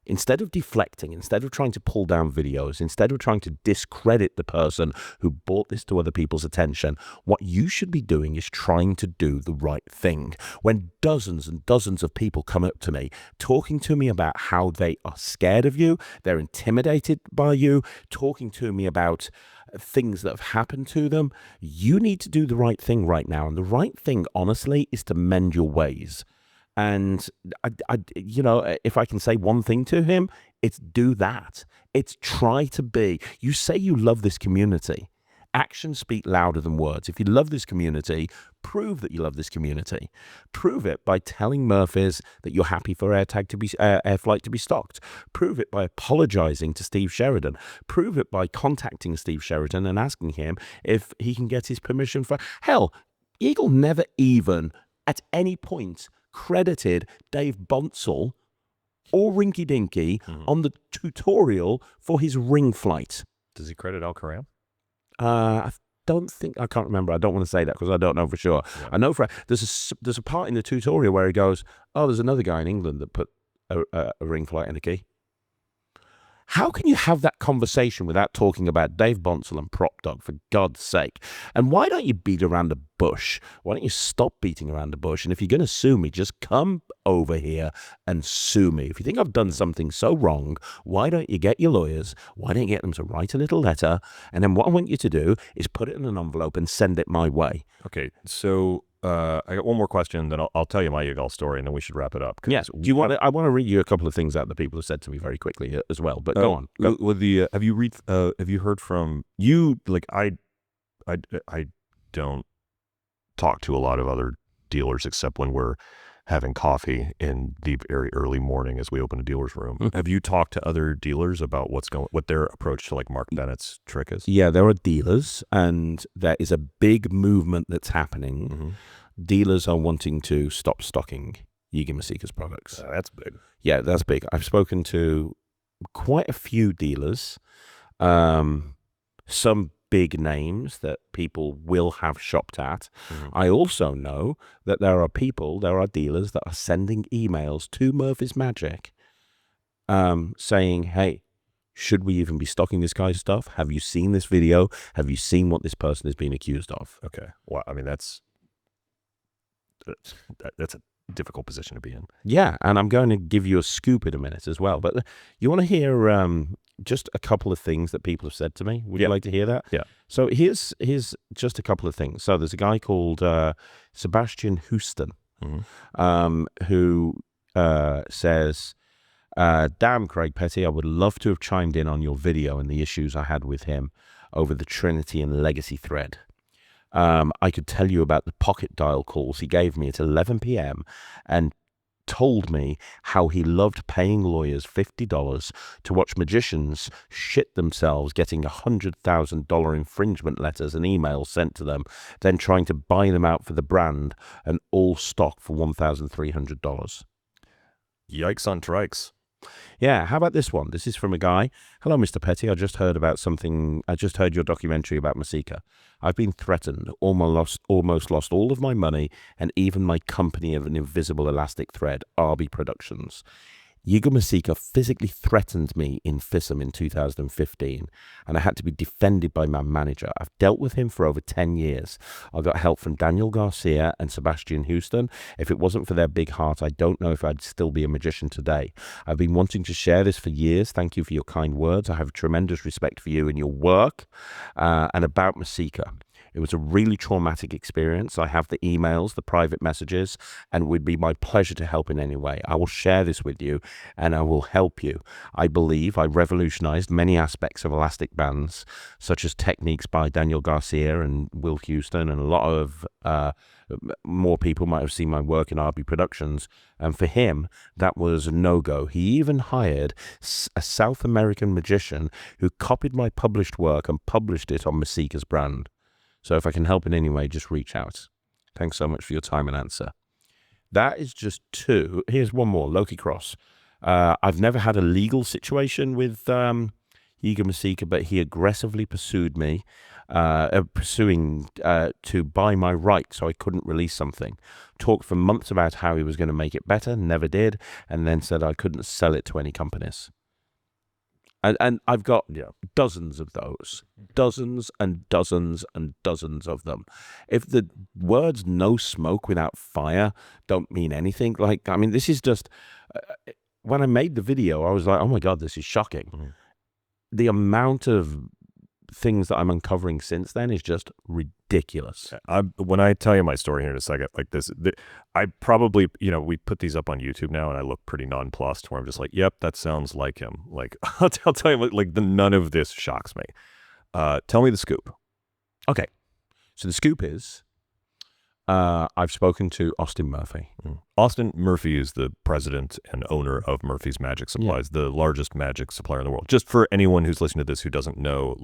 [SPEAKER 2] Instead of deflecting, instead of trying to pull down videos, instead of trying to discredit the person who brought this to other people's attention, what you should be doing is trying to do the right thing. When dozens and dozens of people come up to me, talking to me about how they are scared of you, they're intimidated by you, talking to me about things that have happened to them, you need to do the right thing right now. And the right thing, honestly, is to mend your ways. And, if I can say one thing to him, it's do that. It's try to be. You say you love this community. Actions speak louder than words. If you love this community, prove that you love this community. Prove it by telling Murphys that you're happy for Airflight to be stocked. Prove it by apologizing to Steve Sheridan. Prove it by contacting Steve Sheridan and asking him if he can get his permission for... Hell, Yagal never even, at any point, credited Dave Bonsall or Rinky Dinky on the tutorial for his ring flight.
[SPEAKER 1] Does he credit Al Karam?
[SPEAKER 2] I can't remember. I don't want to say that because I don't know for sure. Yeah. I know there's a part in the tutorial where he goes, oh, there's another guy in England that put a ring flight in a key. How can you have that conversation without talking about Dave Bonsall and Prop Dog, for God's sake? And why don't you beat around the bush? Why don't you stop beating around the bush? And if you're going to sue me, just come over here and sue me. If you think I've done something so wrong, why don't you get your lawyers? Why don't you get them to write a little letter? And then what I want you to do is put it in an envelope and send it my way.
[SPEAKER 1] Okay, so I got one more question, then I'll tell you my Yagal story, and then we should wrap it up.
[SPEAKER 2] Yes. Do you want? I want to read you a couple of things that the people have said to me very quickly as well. But go on. Go.
[SPEAKER 1] With the have you heard from you? Like I don't talk to a lot of other dealers except when we're having coffee in the very early morning as we open a dealer's room. Have you talked to other dealers about what their approach to like Mark Bennett's trick is?
[SPEAKER 2] Yeah, there are dealers, and there is a big movement that's happening.
[SPEAKER 1] Mm-hmm.
[SPEAKER 2] Dealers are wanting to stop stocking Yagal Msika's products.
[SPEAKER 1] That's big.
[SPEAKER 2] Yeah, that's big. I've spoken to quite a few dealers, some big names that people will have shopped at.
[SPEAKER 1] Mm-hmm.
[SPEAKER 2] I also know that there are dealers that are sending emails to Murphy's Magic saying, hey, should we even be stocking this guy's stuff? Have you seen this video? Have you seen what this person is being accused of?
[SPEAKER 1] Okay. Well, I mean, that's a difficult position to be in.
[SPEAKER 2] Yeah, and I'm going to give you a scoop in a minute as well. But you want to hear just a couple of things that people have said to me? Would you like to hear that?
[SPEAKER 1] Yeah.
[SPEAKER 2] So here's just a couple of things. So there's a guy called Sebastian Houston, who says, damn, Craig Petty, I would love to have chimed in on your video and the issues I had with him over the Trinity and Legacy thread. I could tell you about the pocket dial calls he gave me at 11 p.m. and told me how he loved paying lawyers $50 to watch magicians shit themselves getting $100,000 infringement letters and emails sent to them, then trying to buy them out for the brand and all stock for $1,300.
[SPEAKER 1] Yikes on trikes.
[SPEAKER 2] Yeah, how about this one? This is from a guy. Hello, Mr. Petty. I just heard your documentary about Msika. I've been threatened, almost lost all of my money and even my company of an invisible elastic thread, RB Productions. Yagal Msika physically threatened me in FISM in 2015, and I had to be defended by my manager. I've dealt with him for over 10 years. I got help from Daniel Garcia and Sebastian Houston. If it wasn't for their big heart, I don't know if I'd still be a magician today. I've been wanting to share this for years. Thank you for your kind words. I have tremendous respect for you and your work. And about Msika. It was a really traumatic experience. I have the emails, the private messages, and it would be my pleasure to help in any way. I will share this with you, and I will help you. I believe I revolutionized many aspects of elastic bands, such as techniques by Daniel Garcia and Will Houston, and a lot of more people might have seen my work in RB Productions. And for him, that was a no-go. He even hired a South American magician who copied my published work and published it on Msika's brand. So if I can help in any way, just reach out. Thanks so much for your time and answer. That is just two. Here's one more, Loki Cross. I've never had a legal situation with Yagal Msika, but he aggressively pursued me, pursuing to buy my right so I couldn't release something. Talked for months about how he was going to make it better, never did, and then said I couldn't sell it to any companies. And I've got dozens of those, dozens and dozens and dozens of them. If the words "no smoke without fire" don't mean anything, this is just, when I made the video, I was like, oh my God, this is shocking. Mm-hmm. The amount of things that I'm uncovering since then is just ridiculous.
[SPEAKER 1] When I tell you my story here in a second, like this, I probably, we put these up on YouTube now, and I look pretty nonplussed, where I'm just like, yep, that sounds like him. Like, I'll tell you, none of this shocks me. Tell me the scoop.
[SPEAKER 2] Okay, so the scoop is, I've spoken to Austin Murphy.
[SPEAKER 1] Austin Murphy is the president and owner of Murphy's Magic Supplies, the largest magic supplier in the world. Just for anyone who's listening to this who doesn't know,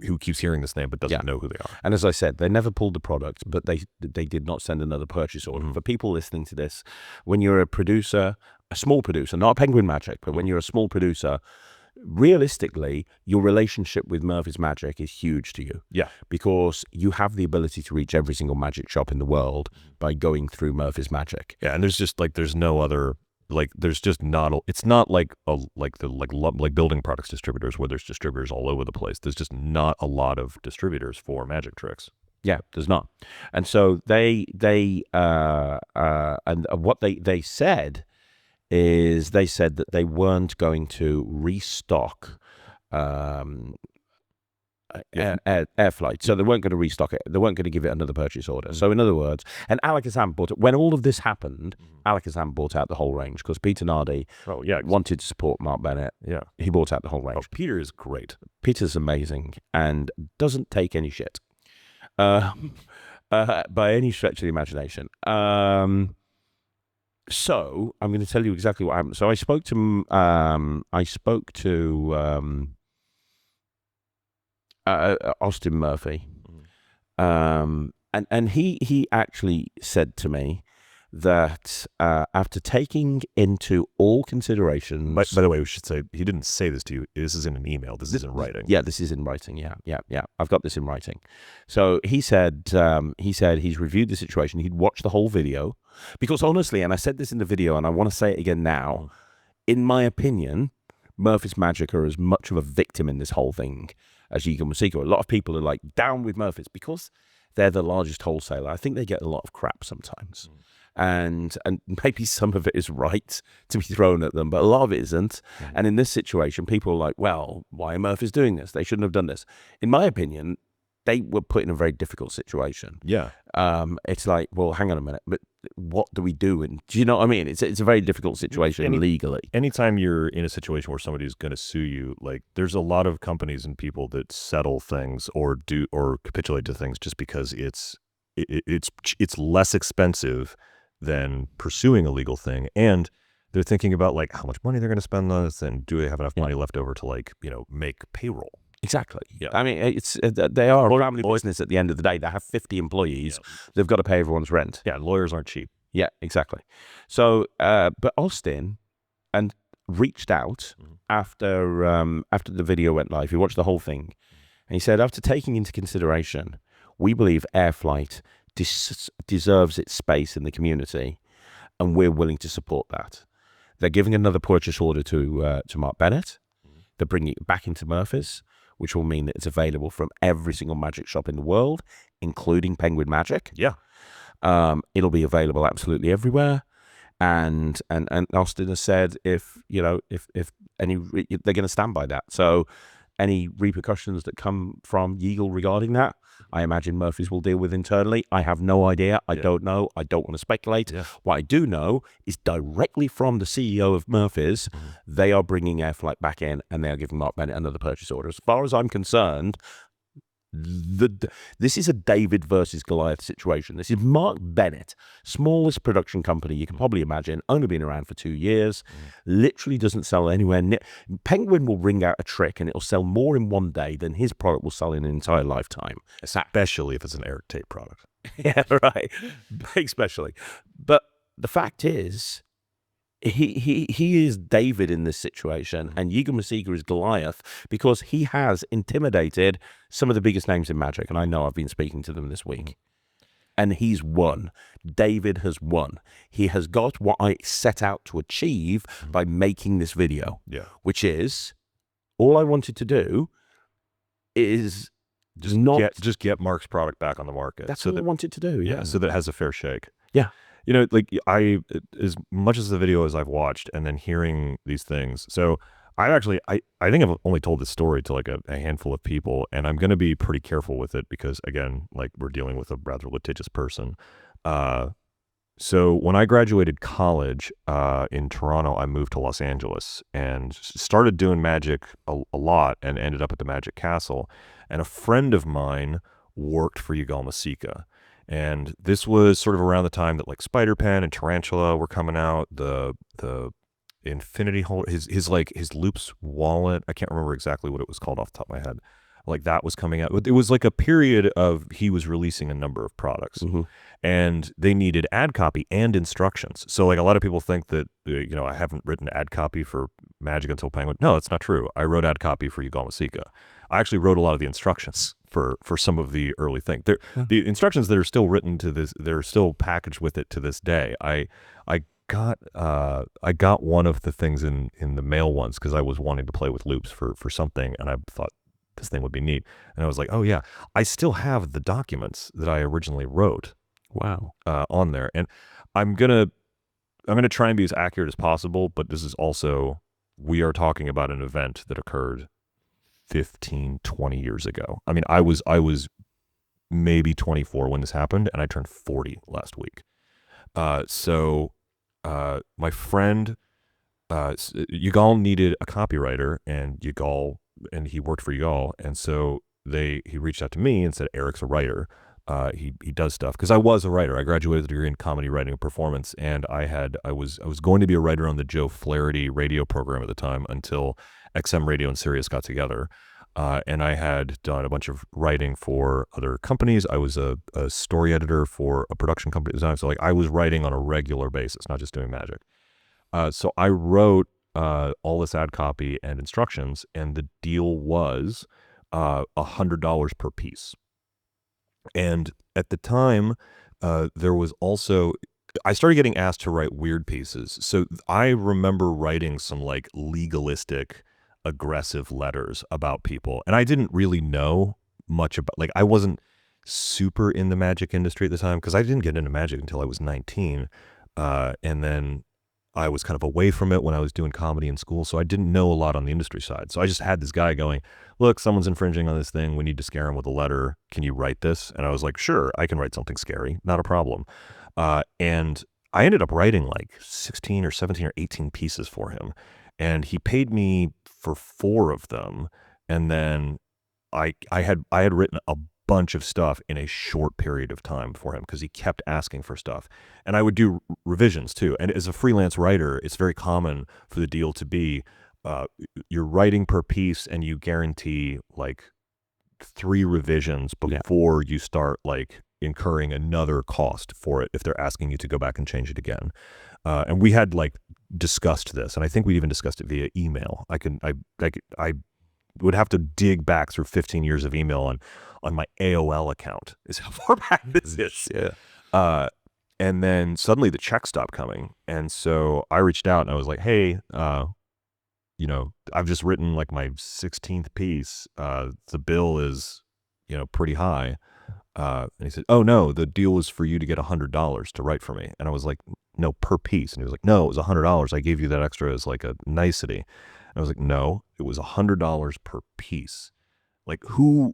[SPEAKER 1] who keeps hearing this name but doesn't know who they are.
[SPEAKER 2] And as I said, they never pulled the product, but they did not send another purchase order. For people listening to this, when you're a producer, a small producer, not a Penguin Magic, but when you're a small producer, realistically, your relationship with Murphy's Magic is huge to you.
[SPEAKER 1] Yeah.
[SPEAKER 2] Because you have the ability to reach every single magic shop in the world by going through Murphy's Magic.
[SPEAKER 1] Yeah, and there's just there's no other, there's just not, it's not like building products distributors where there's distributors all over the place. There's just not a lot of distributors for magic tricks.
[SPEAKER 2] Yeah, there's not. And so they and what they said is they said that they weren't going to restock Airflight. So they weren't going to restock it. They weren't going to give it another purchase order. So in other words, and Alakazam bought it. When all of this happened, Alakazam bought out the whole range because Peter Nardi wanted to support Mark Bennett.
[SPEAKER 1] Yeah.
[SPEAKER 2] He bought out the whole range.
[SPEAKER 1] Peter is great.
[SPEAKER 2] Peter's amazing and doesn't take any shit by any stretch of the imagination. So I'm going to tell you exactly what happened. So I spoke to Austin Murphy, and he actually said to me that after taking into all considerations.
[SPEAKER 1] By the way, we should say he didn't say this to you. This is in an email. This is in writing.
[SPEAKER 2] Yeah, this is in writing. Yeah. I've got this in writing. So he said he's reviewed the situation. He'd watched the whole video because honestly, and I said this in the video, and I want to say it again now. In my opinion, Murphy's Magic are as much of a victim in this whole thing as Yagal Msika. A lot of people are like down with Murphy's because they're the largest wholesaler. I think they get a lot of crap sometimes. And maybe some of it is right to be thrown at them, but a lot of it isn't. And in this situation, people are like, well, why are Murphy's doing this? They shouldn't have done this. In my opinion, they were put in a very difficult situation.
[SPEAKER 1] Yeah.
[SPEAKER 2] It's like, well, hang on a minute, but what do we do? And do you know what I mean? It's a very difficult situation legally.
[SPEAKER 1] Anytime you're in a situation where somebody's going to sue you, like there's a lot of companies and people that settle things or capitulate to things just because it's less expensive than pursuing a legal thing, and they're thinking about like how much money they're going to spend on this, and do they have enough money left over to make payroll?
[SPEAKER 2] Exactly. Yeah. I mean, they are a family business at the end of the day. They have 50 employees. Yeah. They've got to pay everyone's rent.
[SPEAKER 1] Yeah, lawyers aren't cheap.
[SPEAKER 2] Yeah, exactly. So, but Austin reached out after the video went live. He watched the whole thing, and he said, after taking into consideration, we believe Airflight deserves its space in the community, and we're willing to support that. They're giving another purchase order to Mark Bennett. They're bringing it back into Murphy's, which will mean that it's available from every single magic shop in the world, including Penguin Magic.
[SPEAKER 1] Yeah.
[SPEAKER 2] It'll be available absolutely everywhere. And Austin has said if any, they're going to stand by that. So any repercussions that come from Yigal regarding that, I imagine Murphy's will deal with internally. I have no idea. I don't know. I don't want to speculate. Yeah. What I do know is directly from the CEO of Murphy's, they are bringing Airflight back in, and they are giving Mark Bennett another purchase order. As far as I'm concerned, this is a David versus Goliath situation. This is Mark Bennett, smallest production company you can probably imagine, only been around for 2 years, literally doesn't sell anywhere near. Penguin will ring out a trick and it'll sell more in one day than his product will sell in an entire lifetime.
[SPEAKER 1] Especially if it's an Erik Tait product.
[SPEAKER 2] Yeah, right. Especially. But the fact is, he is David in this situation, and Yagal Msika is Goliath because he has intimidated some of the biggest names in Magic, and I know I've been speaking to them this week. And he's won. David has won. He has got what I set out to achieve by making this video, which is all I wanted to do is
[SPEAKER 1] just get Mark's product back on the market.
[SPEAKER 2] That's what I wanted to do. Yeah,
[SPEAKER 1] so that it has a fair shake.
[SPEAKER 2] Yeah.
[SPEAKER 1] As much as the video as I've watched and then hearing these things. So I think I've only told this story to like a handful of people, and I'm going to be pretty careful with it because, again, like we're dealing with a rather litigious person. So when I graduated college in Toronto, I moved to Los Angeles and started doing Magic a lot and ended up at the Magic Castle. And a friend of mine worked for Yagal Msika. And this was sort of around the time that like Spider Pen and Tarantula were coming out. The Infinity Hole, his Loops wallet, I can't remember exactly what it was called off the top of my head. Like that was coming out. It was like a period of he was releasing a number of products, and they needed ad copy and instructions. So like a lot of people think that I haven't written ad copy for Magic until Penguin. No, that's not true. I wrote ad copy for Yagal Msika. I actually wrote a lot of the instructions for some of the early things. The instructions that are still written to this, they're still packaged with it to this day. I got one of the things in the mail once because I was wanting to play with loops for something, and I thought this thing would be neat. And I was like, oh yeah, I still have the documents that I originally wrote.
[SPEAKER 2] Wow.
[SPEAKER 1] On there, and I'm gonna try and be as accurate as possible. But this is also, we are talking about an event that occurred 15, 20 years ago. I mean, I was maybe 24 when this happened, and I turned 40 last week. So my friend Yagal needed a copywriter, and he worked for Yagal, and so he reached out to me and said, Erik's a writer. He does stuff, because I was a writer. I graduated with a degree in comedy writing and performance, and I was going to be a writer on the Joe Flaherty radio program at the time until XM Radio and Sirius got together. And I had done a bunch of writing for other companies. I was a story editor for a production company at the time. So like I was writing on a regular basis, not just doing magic. So I wrote all this ad copy and instructions, and the deal was $100 per piece. And at the time, there was also, I started getting asked to write weird pieces. So I remember writing some like legalistic, aggressive letters about people. And I didn't really know much about, like, I wasn't super in the magic industry at the time, because I didn't get into magic until I was 19. And then I was kind of away from it when I was doing comedy in school. So I didn't know a lot on the industry side. So I just had this guy going, look, someone's infringing on this thing. We need to scare him with a letter. Can you write this? And I was like, sure, I can write something scary. Not a problem. And I ended up writing like 16 or 17 or 18 pieces for him. And he paid me for 4 of them. And then I had written a bunch of stuff in a short period of time for him, because he kept asking for stuff. And I would do revisions too. And as a freelance writer, it's very common for the deal to be you're writing per piece, and you guarantee like 3 revisions before you start like incurring another cost for it if they're asking you to go back and change it again. And we had like discussed this, and I think we even discussed it via email. I would have to dig back through 15 years of email on my AOL account, is how far back this is.
[SPEAKER 2] Yeah.
[SPEAKER 1] And then suddenly the check stopped coming. And so I reached out and I was like, hey, I've just written like my 16th piece. The bill is, pretty high. And he said, oh no, the deal was for you to get $100 to write for me. And I was like, no, per piece. And he was like, no, it was $100. I gave you that extra as like a nicety. And I was like, no, it was $100 per piece. Like who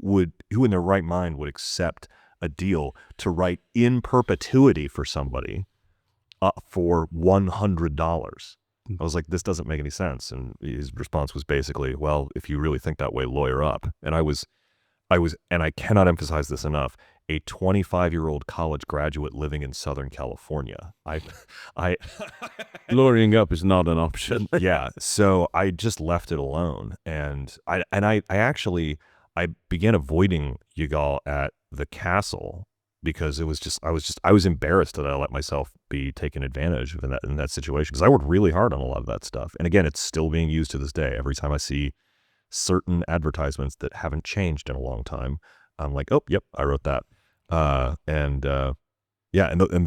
[SPEAKER 1] in their right mind would accept a deal to write in perpetuity for somebody for $100? I was like, this doesn't make any sense. And his response was basically, well, if you really think that way, lawyer up. And I was, and I cannot emphasize this enough, a 25-year-old college graduate living in Southern California.
[SPEAKER 2] Lawyering up is not an option.
[SPEAKER 1] Yeah. So I just left it alone. And I began avoiding Yigal at the castle, because it was just, I was embarrassed that I let myself be taken advantage of in that situation, because I worked really hard on a lot of that stuff. And again, it's still being used to this day. Every time I see certain advertisements that haven't changed in a long time, I'm like, oh, yep, I wrote that. And the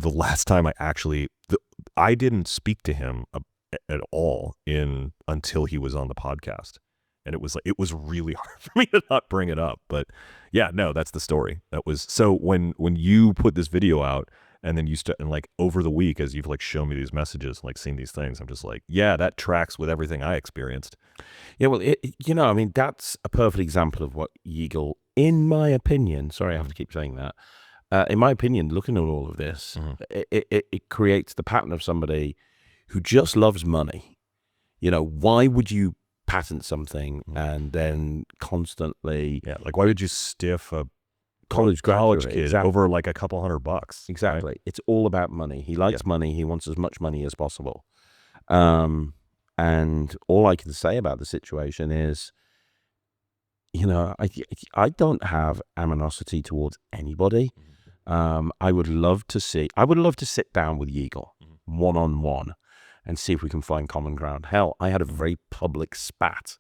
[SPEAKER 1] last time I didn't speak to him at all until he was on the podcast. And it was really hard for me to not bring it up. But yeah, no, that's the story. That was, so when you put this video out, and then and like over the week, as you've like shown me these messages, like seen these things, I'm just like, yeah, that tracks with everything I experienced.
[SPEAKER 2] Yeah, well, I mean, that's a perfect example of what Yigal, in my opinion, sorry, I have to keep saying that, in my opinion, looking at all of this, it creates the pattern of somebody who just loves money. Why would you patent something and then constantly,
[SPEAKER 1] like why would you stiff a
[SPEAKER 2] college
[SPEAKER 1] kid over like a couple $100?
[SPEAKER 2] Exactly. Right? It's all about money. He likes money. He wants as much money as possible. And all I can say about the situation is, I don't have animosity towards anybody. I would love to sit down with Yigal one-on-one and see if we can find common ground. Hell, I had a very public spat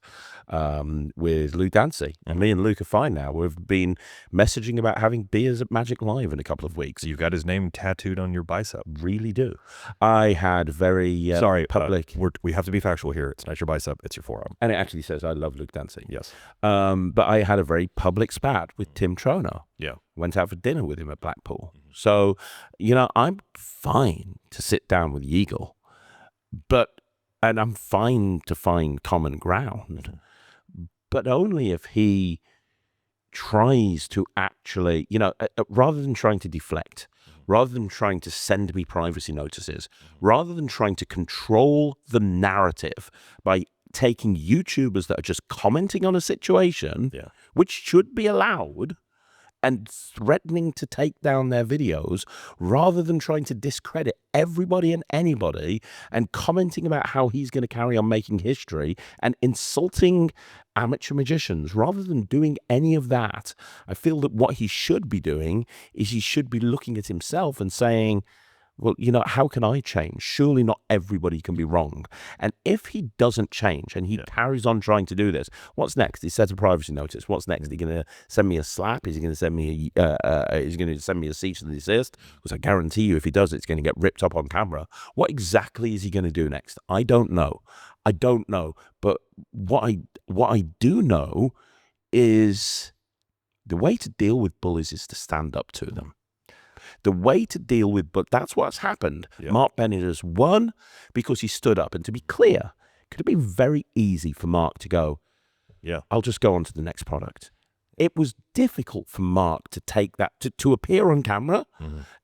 [SPEAKER 2] with Luke Dancy. And me and Luke are fine now. We've been messaging about having beers at Magic Live in a couple of weeks.
[SPEAKER 1] You've got his name tattooed on your bicep.
[SPEAKER 2] Really do. I had very public...
[SPEAKER 1] we have to be factual here. It's not your bicep, it's your forearm.
[SPEAKER 2] And it actually says, I love Luke Dancy.
[SPEAKER 1] Yes.
[SPEAKER 2] But I had a very public spat with Tim Trono.
[SPEAKER 1] Yeah.
[SPEAKER 2] Went out for dinner with him at Blackpool. So, I'm fine to sit down with Yigal. And I'm fine to find common ground, but only if he tries to actually, rather than trying to deflect, rather than trying to send me privacy notices, rather than trying to control the narrative by taking YouTubers that are just commenting on a situation, which should be allowed, and threatening to take down their videos, rather than trying to discredit everybody and anybody and commenting about how he's going to carry on making history and insulting amateur magicians. Rather than doing any of that, I feel that what he should be doing is he should be looking at himself and saying, well, how can I change? Surely not everybody can be wrong. And if he doesn't change and he carries on trying to do this, what's next? He sends a privacy notice. What's next? Is he going to send me a slap? Is he going to send me a cease and desist? Because I guarantee you, if he does, it's going to get ripped up on camera. What exactly is he going to do next? I don't know. But what I do know is the way to deal with bullies is to stand up to them. The way to deal with, but that's what's happened. Yep. Mark Bennett has won because he stood up. And to be clear, could it be very easy for Mark to go, I'll just go on to the next product? It was difficult for Mark to take that, to appear on camera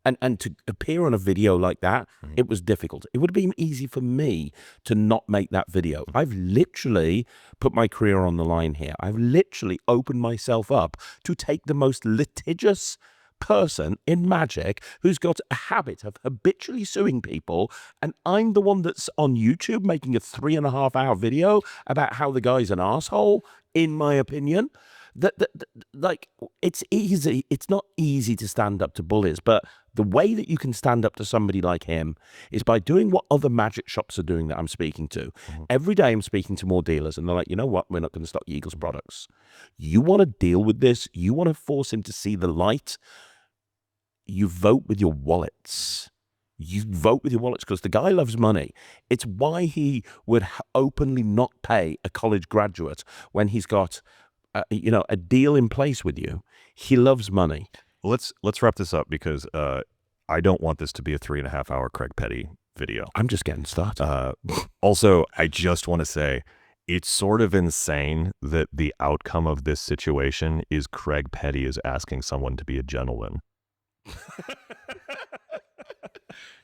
[SPEAKER 2] and to appear on a video like that. It was difficult. It would have been easy for me to not make that video. I've literally put my career on the line here. I've literally opened myself up to take the most litigious person in magic who's got a habit of habitually suing people, and I'm the one that's on YouTube making a 3.5-hour video about how the guy's an asshole, in my opinion. Like, it's easy. It's not easy to stand up to bullies, but the way that you can stand up to somebody like him is by doing what other magic shops are doing that I'm speaking to. Every day I'm speaking to more dealers, and they're like, you know what? We're not going to stock Yigal's products. You want to deal with this? You want to force him to see the light? You vote with your wallets. You vote with your wallets because the guy loves money. It's why he would openly not pay a college graduate when he's got, a deal in place with you. He loves money.
[SPEAKER 1] Let's wrap this up because I don't want this to be a 3.5-hour Craig Petty video.
[SPEAKER 2] I'm just getting started.
[SPEAKER 1] Also, I just want to say, it's sort of insane that the outcome of this situation is Craig Petty is asking someone to be a gentleman.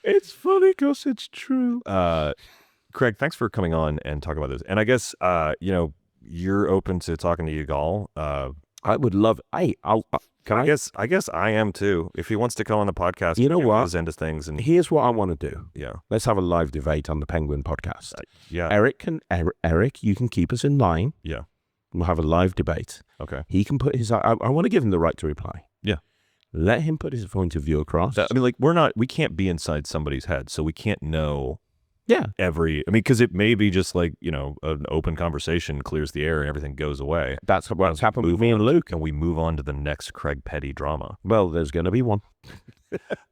[SPEAKER 2] It's funny because it's true.
[SPEAKER 1] Craig, thanks for coming on and talking about this. And I guess you're open to talking to Yigal.
[SPEAKER 2] I would love. I
[SPEAKER 1] guess I am too. If he wants to come on the podcast,
[SPEAKER 2] you know what?
[SPEAKER 1] His end of things. And
[SPEAKER 2] here's what I want to do.
[SPEAKER 1] Yeah,
[SPEAKER 2] let's have a live debate on the Penguin podcast.
[SPEAKER 1] Yeah,
[SPEAKER 2] Eric, you can keep us in line.
[SPEAKER 1] Yeah,
[SPEAKER 2] we'll have a live debate.
[SPEAKER 1] Okay,
[SPEAKER 2] he can put his. I want to give him the right to reply.
[SPEAKER 1] Yeah.
[SPEAKER 2] Let him put his point of view across.
[SPEAKER 1] I mean, we can't be inside somebody's head, so we can't know.
[SPEAKER 2] Yeah.
[SPEAKER 1] Because it may be just like, an open conversation clears the air and everything goes away.
[SPEAKER 2] That's what's happened with me and Luke.
[SPEAKER 1] And we move on to the next Craig Petty drama.
[SPEAKER 2] Well, there's going to be one.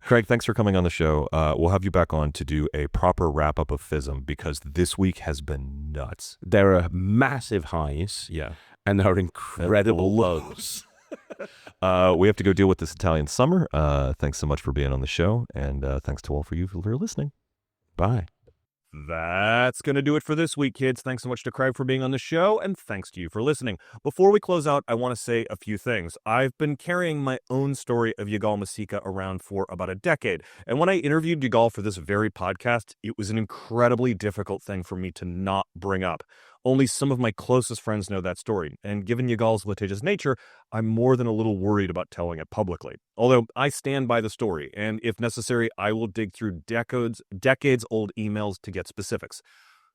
[SPEAKER 1] Craig, thanks for coming on the show. We'll have you back on to do a proper wrap-up of FISM because this week has been nuts.
[SPEAKER 2] There are massive highs.
[SPEAKER 1] Yeah.
[SPEAKER 2] And there are incredible lows.
[SPEAKER 1] We have to go deal with this Italian summer. Thanks so much for being on the show, and thanks to all for you for listening.
[SPEAKER 2] Bye.
[SPEAKER 1] That's going to do it for this week, kids. Thanks so much to Craig for being on the show, and thanks to you for listening. Before we close out, I want to say a few things. I've been carrying my own story of Yagal Msika around for about a decade, and when I interviewed Yagal for this very podcast, it was an incredibly difficult thing for me to not bring up. Only some of my closest friends know that story, and given Yigal's litigious nature, I'm more than a little worried about telling it publicly. Although I stand by the story, and if necessary, I will dig through decades-old emails to get specifics.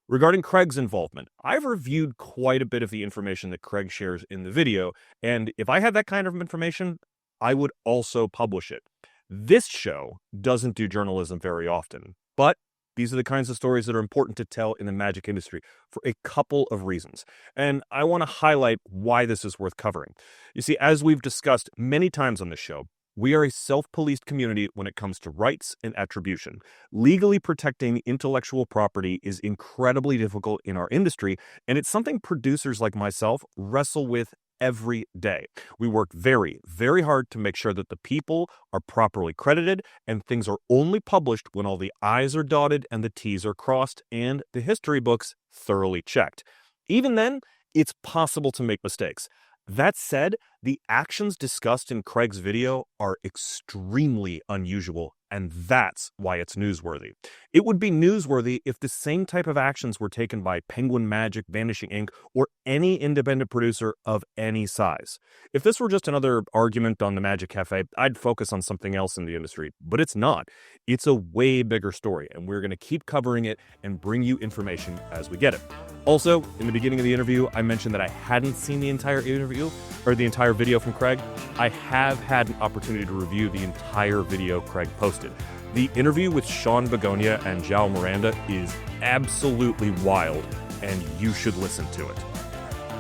[SPEAKER 1] Regarding Craig's involvement, I've reviewed quite a bit of the information that Craig shares in the video, and if I had that kind of information, I would also publish it. This show doesn't do journalism very often, but these are the kinds of stories that are important to tell in the magic industry for a couple of reasons. And I want to highlight why this is worth covering. You see, as we've discussed many times on this show, we are a self-policed community when it comes to rights and attribution. Legally protecting intellectual property is incredibly difficult in our industry, and it's something producers like myself wrestle with every day. We work very, very hard to make sure that the people are properly credited and things are only published when all the I's are dotted and the T's are crossed and the history books thoroughly checked. Even then, It's possible to make mistakes. That said, the actions discussed in Craig's video are extremely unusual, and that's why it's newsworthy. It would be newsworthy if the same type of actions were taken by Penguin Magic, Vanishing Ink, or any independent producer of any size. If this were just another argument on the Magic Cafe, I'd focus on something else in the industry, but it's not. It's a way bigger story, and we're going to keep covering it and bring you information as we get it. Also, in the beginning of the interview, I mentioned that I hadn't seen the entire interview, or the entire video from Craig. I have had an opportunity to review the entire video Craig posted. The interview with Sean Begonia and João Miranda is absolutely wild, and you should listen to it.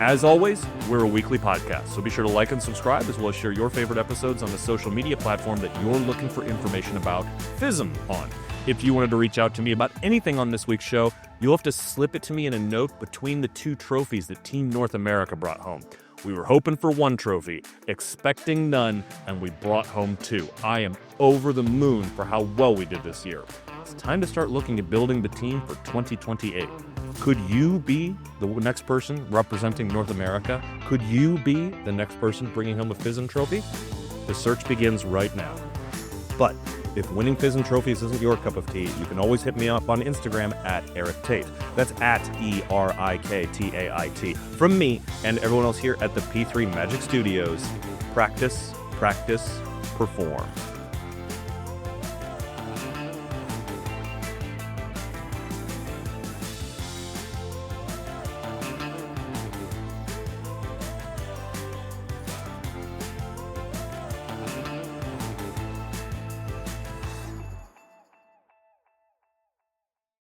[SPEAKER 1] As always, we're a weekly podcast, so be sure to like and subscribe, as well as share your favorite episodes on the social media platform that you're looking for information about FISM on. If you wanted to reach out to me about anything on this week's show, you'll have to slip it to me in a note between the 2 trophies that Team North America brought home. We were hoping for 1 trophy, expecting none, and we brought home 2. I am over the moon for how well we did this year. It's time to start looking at building the team for 2028. Could you be the next person representing North America? Could you be the next person bringing home a FISM trophy? The search begins right now. But if winning FISM trophies isn't your cup of tea, you can always hit me up on Instagram at Erik Tait. That's at ERIKTAIT. From me and everyone else here at the P3 Magic Studios, practice, practice, perform.